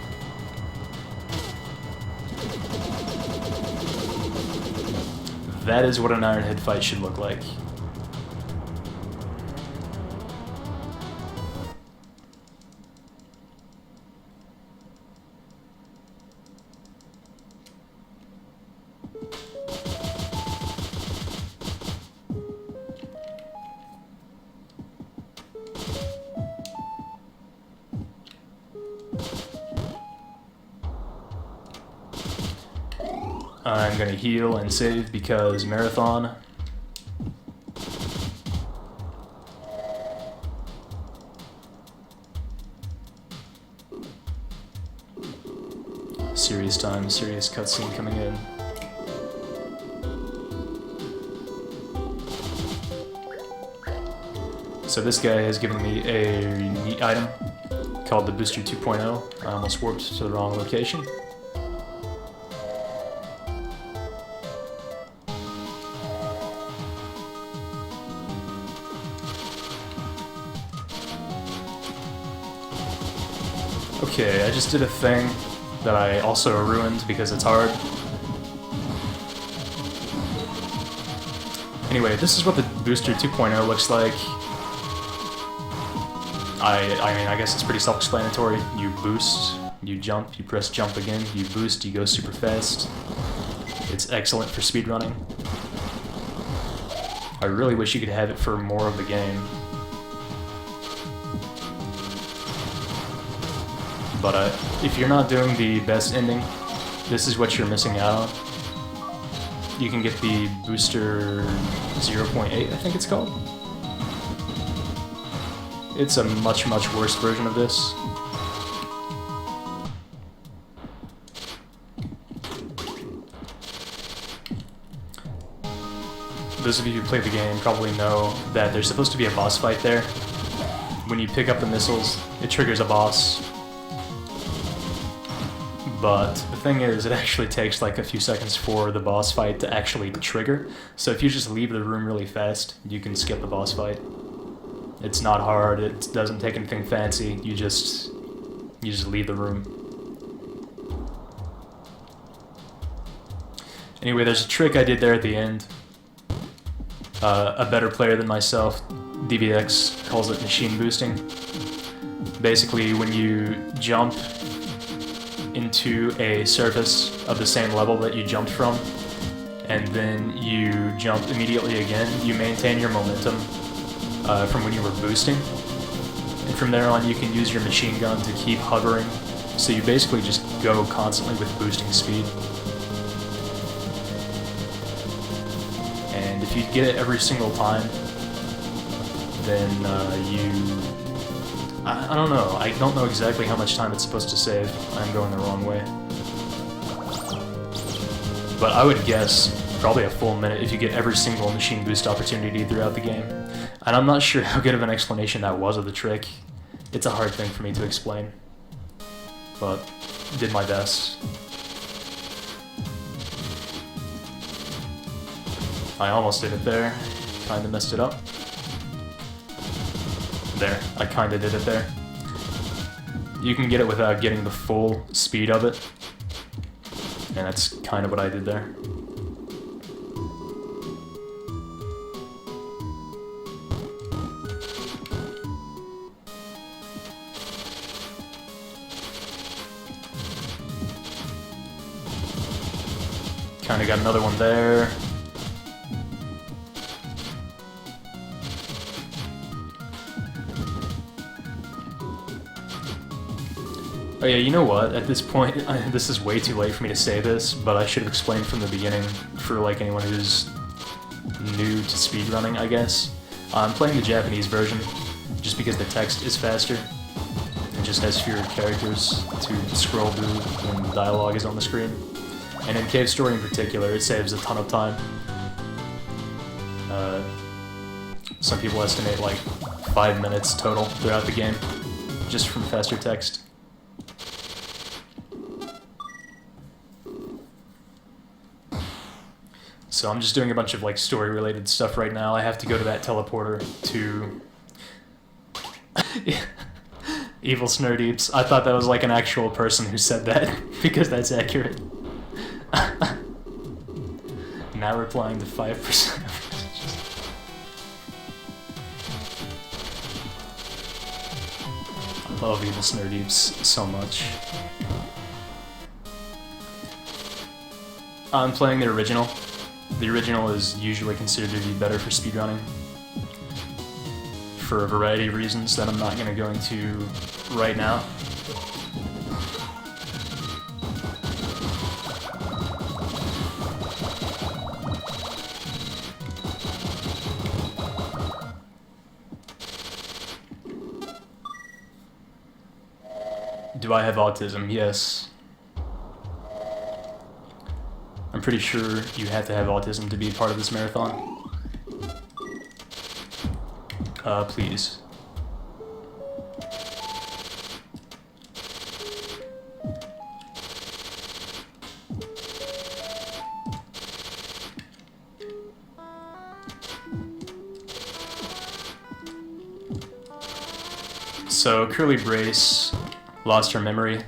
That is what an Ironhead fight should look like. I'm gonna heal and save because marathon. Serious time, serious cutscene coming in. So this guy has given me a neat item called the Booster 2.0. I almost warped to the wrong location. Okay, I just did a thing that I also ruined because it's hard. Anyway, this is what the Booster 2.0 looks like. I mean, I guess it's pretty self-explanatory. You boost, you jump, you press jump again, you boost, you go super fast. It's excellent for speedrunning. I really wish you could have it for more of the game. But if you're not doing the best ending, this is what you're missing out on. You can get the Booster 0.8, I think it's called. It's a much, much worse version of this. Those of you who play the game probably know that there's supposed to be a boss fight there. When you pick up the missiles, it triggers a boss. But the thing is, it actually takes like a few seconds for the boss fight to actually trigger. So if you just leave the room really fast, you can skip the boss fight. It's not hard, it doesn't take anything fancy, you just leave the room. Anyway, there's a trick I did there at the end. A better player than myself, DBX, calls it machine boosting. Basically, when you jump into a surface of the same level that you jumped from, and then you jump immediately again, you maintain your momentum from when you were boosting. And from there on, you can use your machine gun to keep hovering, so you basically just go constantly with boosting speed. And if you get it every single time, then I don't know. I don't know exactly how much time it's supposed to save. I'm going the wrong way. But I would guess probably a full minute if you get every single machine boost opportunity throughout the game. And I'm not sure how good of an explanation that was of the trick. It's a hard thing for me to explain. But did my best. I almost did it there. Kinda messed it up. There, I kinda did it there. You can get it without getting the full speed of it. And that's kind of what I did there. Kinda got another one there. Oh yeah, you know what? At this point, this is way too late for me to say this, but I should have explained from the beginning for like anyone who's new to speedrunning, I guess. I'm playing the Japanese version just because the text is faster. It just has fewer characters to scroll through when the dialogue is on the screen. And in Cave Story in particular, it saves a ton of time. Some people estimate like 5 minutes total throughout the game, just from faster text. So I'm just doing a bunch of like story-related stuff right now. I have to go to that teleporter to Evil Snurdeeps. I thought that was like an actual person who said that, because that's accurate. Now replying to 5%. I love Evil Snurdeeps so much. I'm playing the original. The original is usually considered to be better for speedrunning, for a variety of reasons that I'm not going to go into right now. Do I have autism? Yes. I'm pretty sure you have to have autism to be a part of this marathon. Please. So, Curly Brace lost her memory,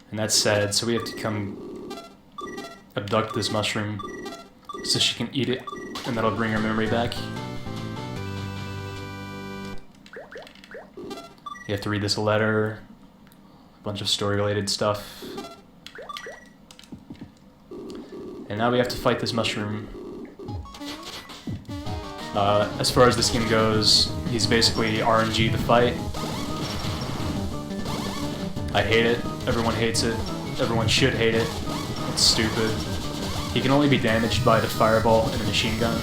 and that's sad, so we have to come abduct this mushroom so she can eat it and that'll bring her memory back. You have to read this letter, a bunch of story-related stuff. And now we have to fight this mushroom. As far as this game goes, he's basically RNG the fight. I hate it. Everyone hates it. Everyone should hate it. It's stupid. He can only be damaged by the fireball and the machine gun.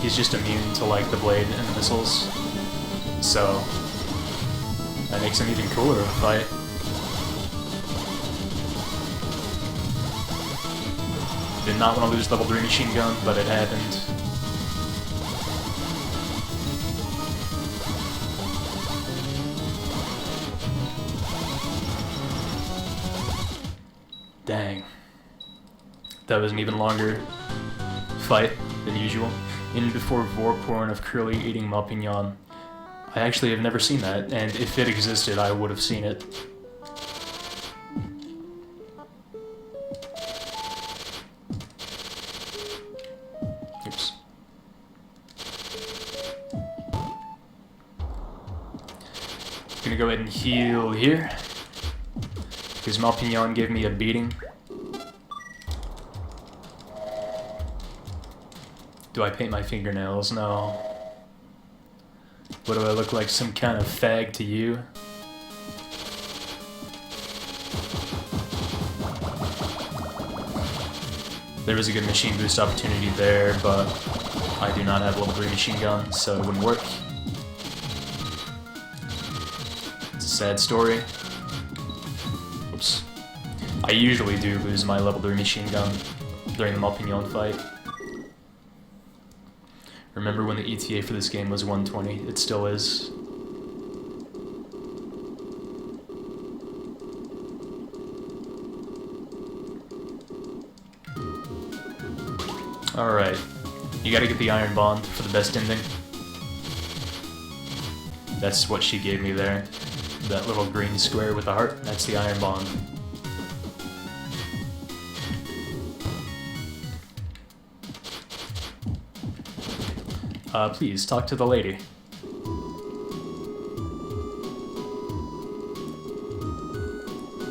He's just immune to like the blade and the missiles. So that makes him even cooler of a fight. Did not want to lose level 3 machine gun, but it happened. Dang. That was an even longer fight than usual. In Before Vorporn of Curly eating Malpignon. I actually have never seen that, and if it existed, I would have seen it. Oops. Gonna go ahead and heal here, because Malpignon gave me a beating. Do I paint my fingernails? No. What do I look like, some kind of fag to you? There was a good machine boost opportunity there, but I do not have level 3 machine gun, so it wouldn't work. It's a sad story. Oops. I usually do lose my level 3 machine gun during the Malpignon fight. Remember when the ETA for this game was 120? It still is. Alright. You gotta get the Iron Bond for the best ending. That's what she gave me there. That little green square with the heart, that's the Iron Bond. Please, talk to the lady.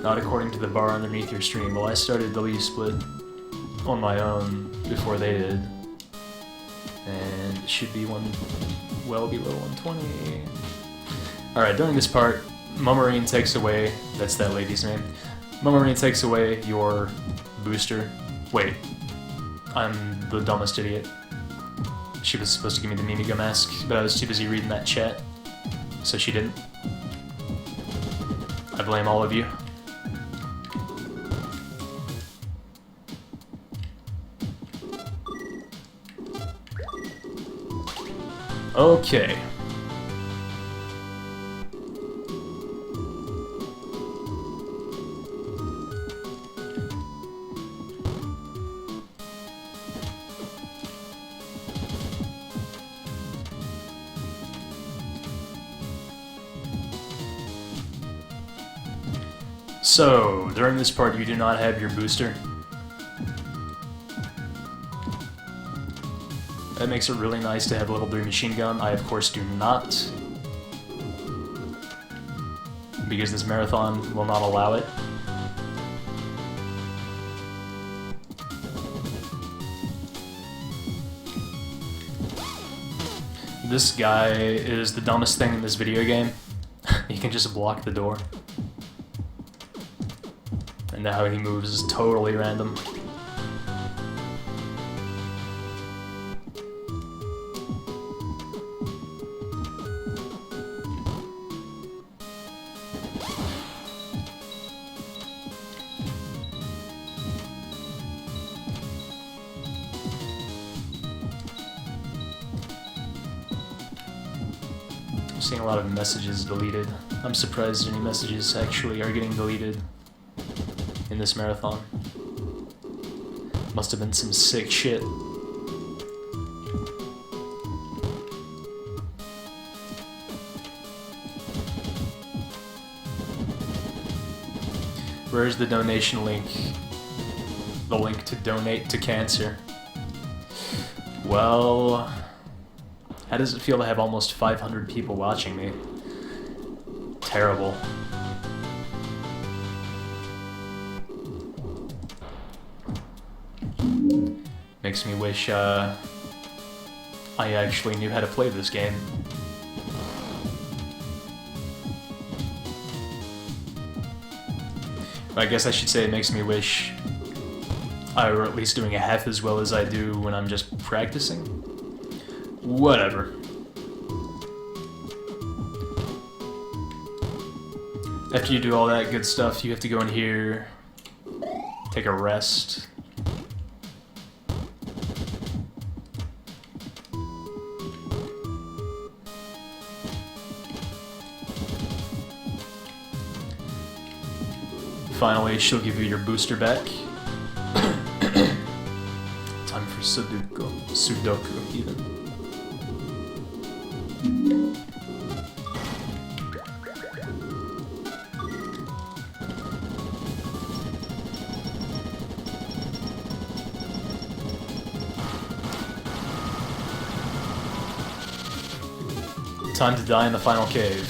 Not according to the bar underneath your stream. Well, I started the Leaf Split on my own before they did. And it should be well below 120. Alright, during this part, Momarine takes away... That's that lady's name. Momarine takes away your booster. Wait. I'm the dumbest idiot. She was supposed to give me the Mimiga mask, but I was too busy reading that chat, so she didn't. I blame all of you. Okay. So, during this part you do not have your booster. That makes it really nice to have a level 3 machine gun. I of course do not, because this marathon will not allow it. This guy is the dumbest thing in this video game. He can just block the door. And how he moves is totally random. I'm seeing a lot of messages deleted. I'm surprised any messages actually are getting deleted in this marathon. Must have been some sick shit. Where's the donation link? The link to donate to cancer. Well, how does it feel to have almost 500 people watching me? Terrible. Makes me wish I actually knew how to play this game. I guess I should say it makes me wish I were at least doing a half as well as I do when I'm just practicing. Whatever. After you do all that good stuff, you have to go in here, take a rest. Finally, she'll give you your booster back. Time for Sudoku. Sudoku, even. Time to die in the final cave.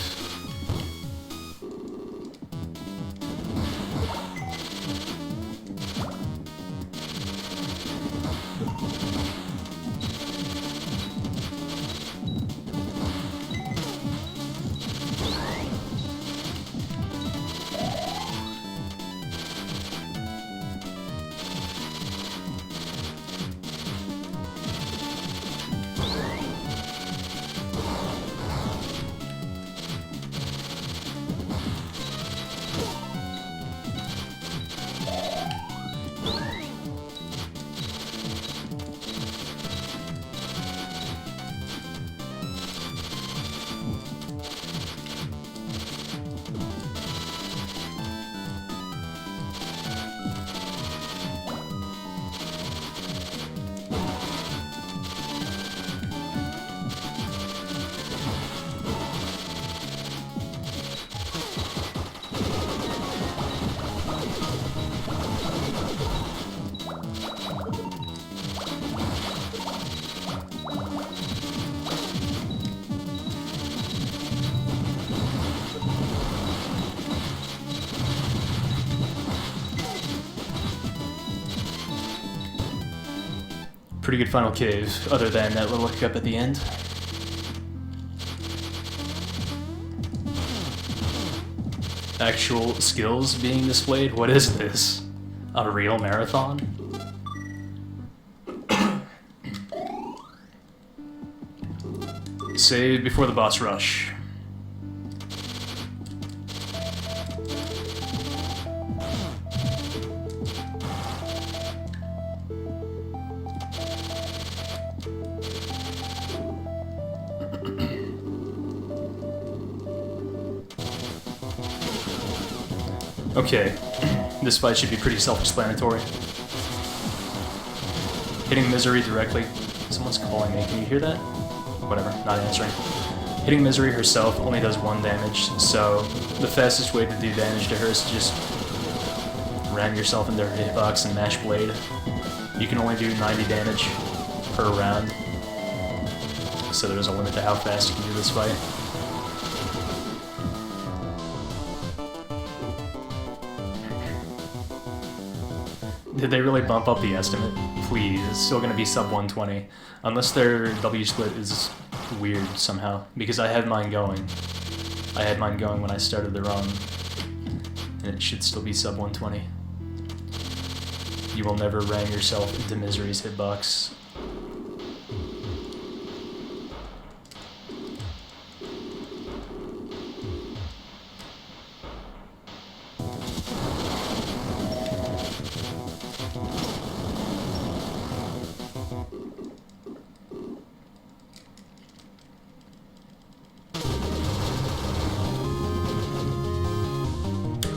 Pretty good final cave, other than that little hiccup at the end. Actual skills being displayed? What is this? A real marathon? Save before the boss rush. Okay, this fight should be pretty self-explanatory. Hitting Misery directly. Someone's calling me, can you hear that? Whatever, not answering. Hitting Misery herself only does 1 damage, so the fastest way to do damage to her is to just ram yourself into her hitbox and mash blade. You can only do 90 damage per round, so there's a limit to how fast you can do this fight. Did they really bump up the estimate? Please, it's still gonna be sub 120. Unless their W split is weird somehow. Because I had mine going. I had mine going when I started the run. And it should still be sub 120. You will never ram yourself into Misery's hitbox.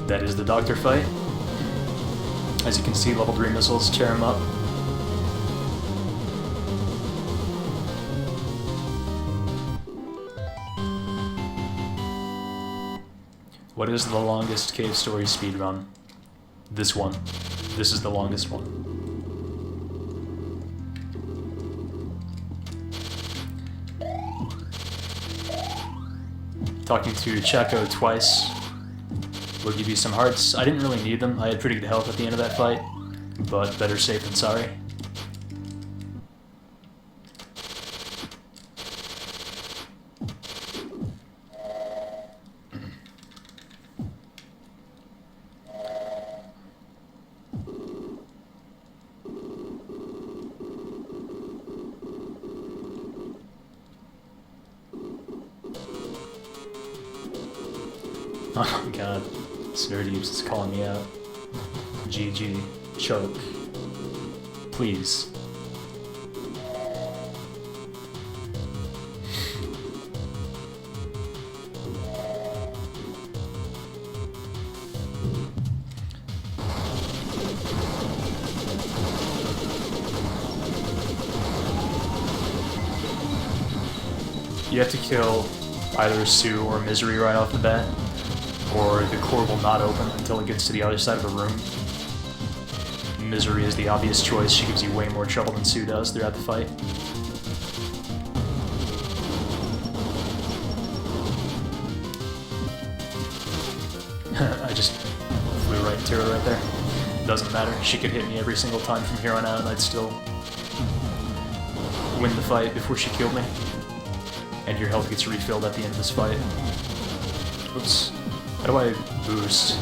That is the Doctor fight. As you can see, level 3 missiles tear him up. What is the longest cave story speedrun? This one. This is the longest one. Talking to Chaco twice will give you some hearts. I didn't really need them. I had pretty good health at the end of that fight, but better safe than sorry. Oh my god, Snerdeeps is calling me out. GG, choke. Please. You have to kill either Sue or Misery right off the bat, or the core will not open until it gets to the other side of the room. Misery is the obvious choice. She gives you way more trouble than Sue does throughout the fight. I just flew right into her right there. Doesn't matter. She could hit me every single time from here on out and I'd still win the fight before she killed me. And your health gets refilled at the end of this fight. Oops. How do I boost?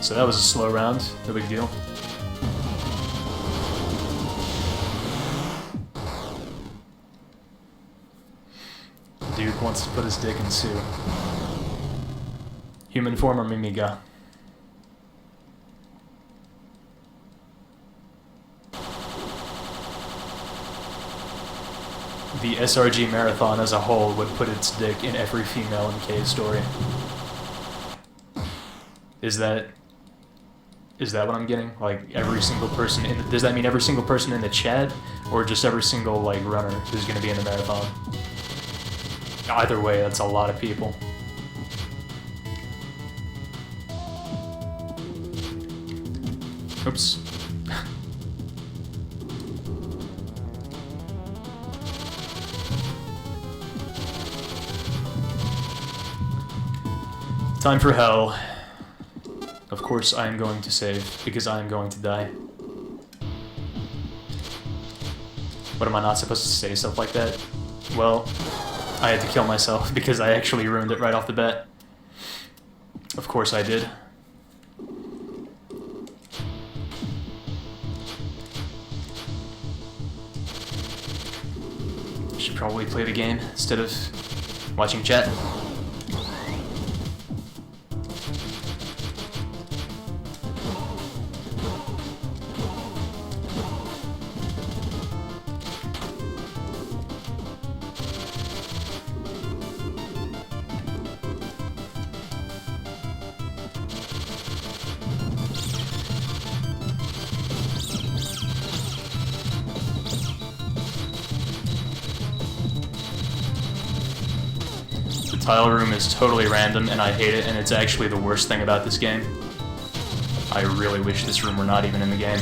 So that was a slow round, no big deal. Dude wants to put his dick in Sue. Human form or Mimiga? The SRG Marathon as a whole would put its dick in every female MK story. Is that what I'm getting? Like every single person in the, does that mean every single person in the chat, or just every single like runner who's gonna be in the marathon? Either way, that's a lot of people. Oops. Time for hell. Of course I am going to save, because I am going to die. What, am I not supposed to say stuff like that? Well, I had to kill myself because I actually ruined it right off the bat. Of course I did. Should probably play the game instead of watching chat. The tile room is totally random and I hate it, and it's actually the worst thing about this game. I really wish this room were not even in the game.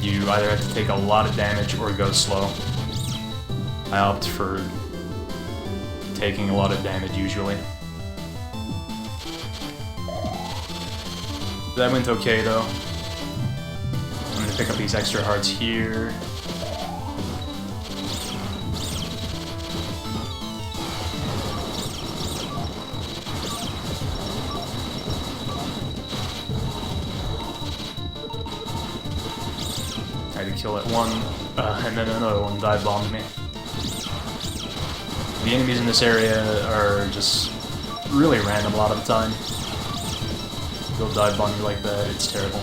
You either have to take a lot of damage or go slow. I opt for taking a lot of damage usually. That went okay though. I'm gonna pick up these extra hearts here. I had to kill that one, and then another one dive bombed me. The enemies in this area are just really random a lot of the time. They'll dive bomb you like that, it's terrible.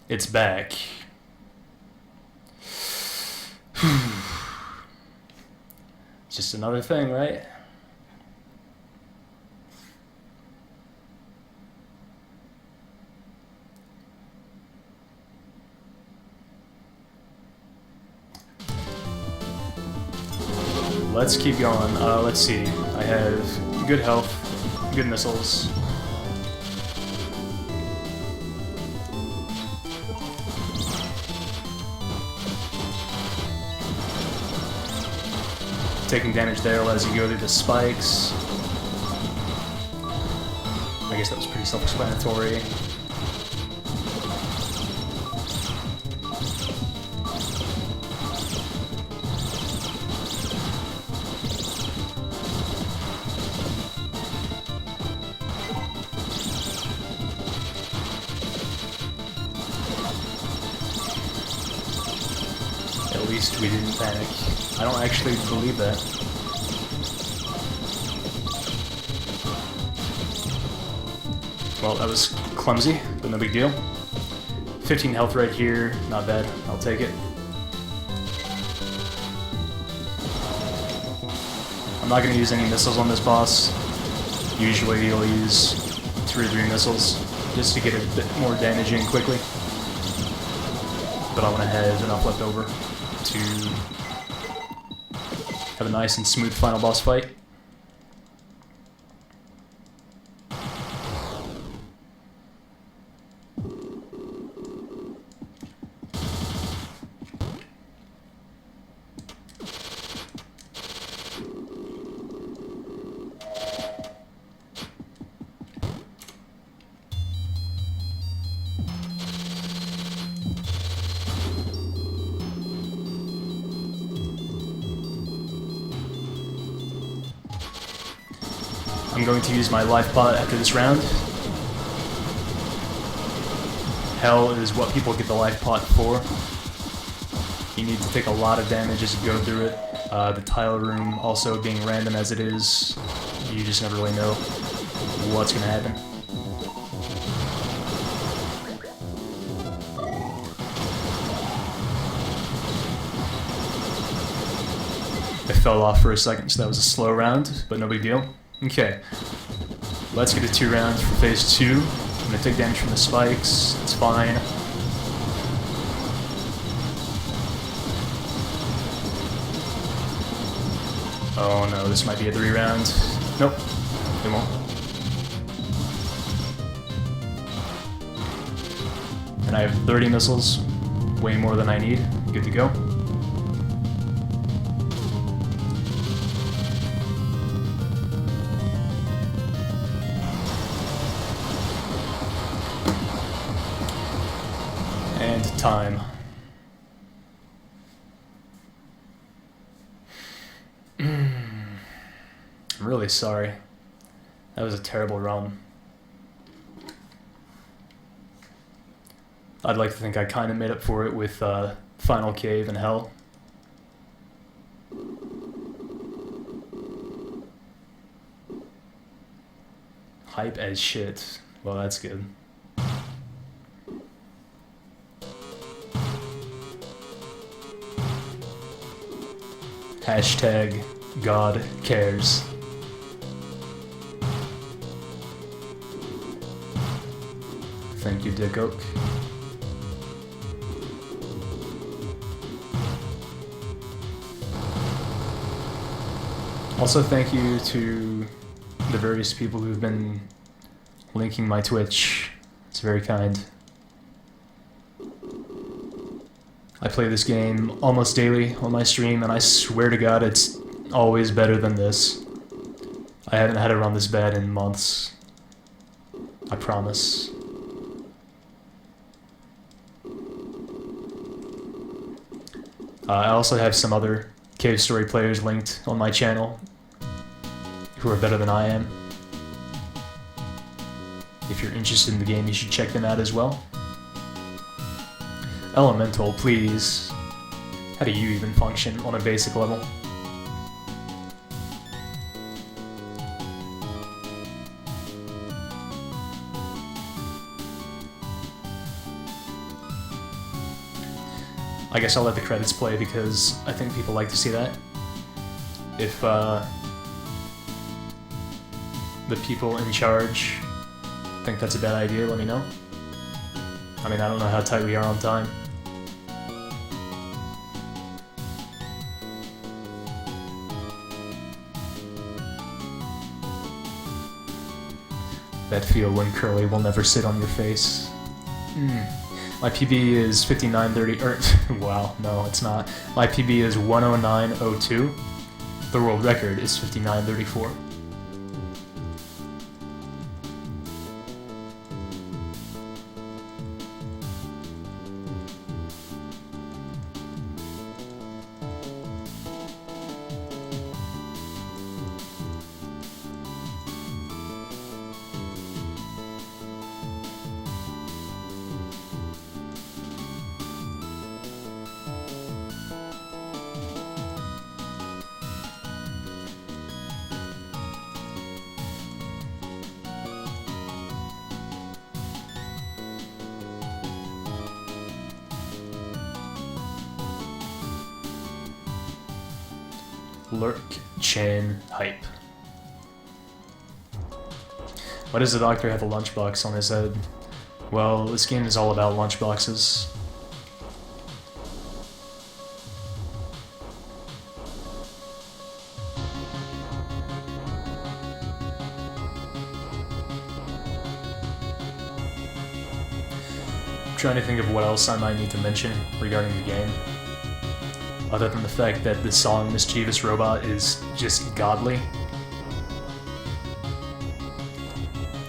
It's back. It's just another thing, right? Let's keep going. Let's see. I have good health, good missiles. Taking damage there as you go through the spikes. I guess that was pretty self-explanatory. At least we didn't panic. I don't actually believe that. Well, that was clumsy, but no big deal. 15 health right here, not bad. I'll take it. I'm not going to use any missiles on this boss. Usually you'll use 2 or 3 missiles just to get a bit more damage in quickly. But I want to have enough left over to have a nice and smooth final boss fight. I'm going to use my life pot after this round. Hell is what people get the life pot for. You need to take a lot of damage as you go through it. The tile room also being random as it is, you just never really know what's going to happen. I fell off for a second, so that was a slow round, but no big deal. Okay, let's get to 2 rounds for phase 2. I'm gonna take damage from the spikes, it's fine. Oh no, this might be a 3 round. Nope, it won't. And I have 30 missiles, way more than I need. Good to go. And time. I'm really sorry. That was a terrible run. I'd like to think I kind of made up for it with Final Cave and Hell. Hype as shit. Well, that's good. Hashtag God cares. Thank you, Dick Oak. Also, thank you to the various people who've been linking my Twitch. It's very kind. I play this game almost daily on my stream, and I swear to God it's always better than this. I haven't had a run this bad in months. I promise. I also have some other Cave Story players linked on my channel who are better than I am. If you're interested in the game, you should check them out as well. Elemental, please. How do you even function on a basic level? I guess I'll let the credits play because I think people like to see that. If the people in charge think that's a bad idea, let me know. I mean, I don't know how tight we are on time. That feel when curly will never sit on your face. My PB is 59:30, wow, no, it's not. My PB is 109.02. The world record is 59:34. Lurk Chain Hype. Why does the doctor have a lunchbox on his head? Well, this game is all about lunchboxes. I'm trying to think of what else I might need to mention regarding the game. Other than the fact that this song, Mischievous Robot, is just godly.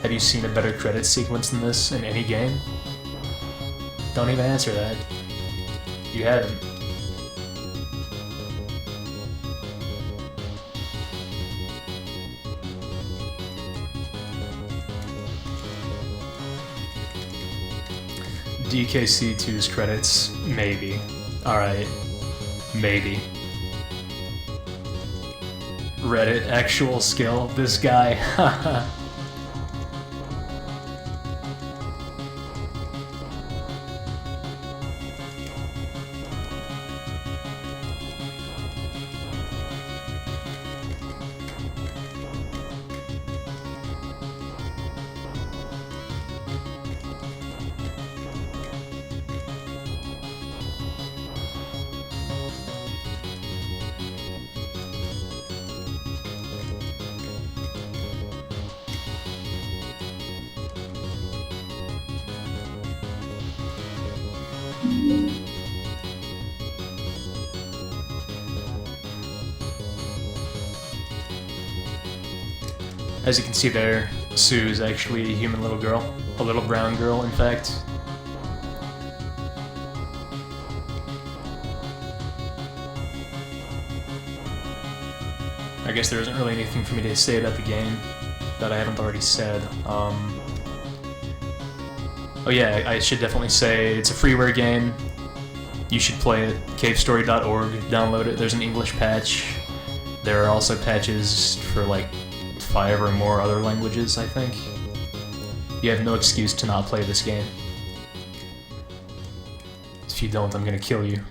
Have you seen a better credit sequence than this in any game? Don't even answer that. You haven't. DKC2's credits, maybe. Alright. Maybe. Reddit actual skill, this guy, haha. As you can see there, Sue is actually a human little girl. A little brown girl, in fact. I guess there isn't really anything for me to say about the game that I haven't already said. Oh yeah, I should definitely say it's a freeware game. You should play it. Cavestory.org, download it. There's an English patch. There are also patches for like 5 or more other languages, I think. You have no excuse to not play this game. If you don't, I'm gonna kill you.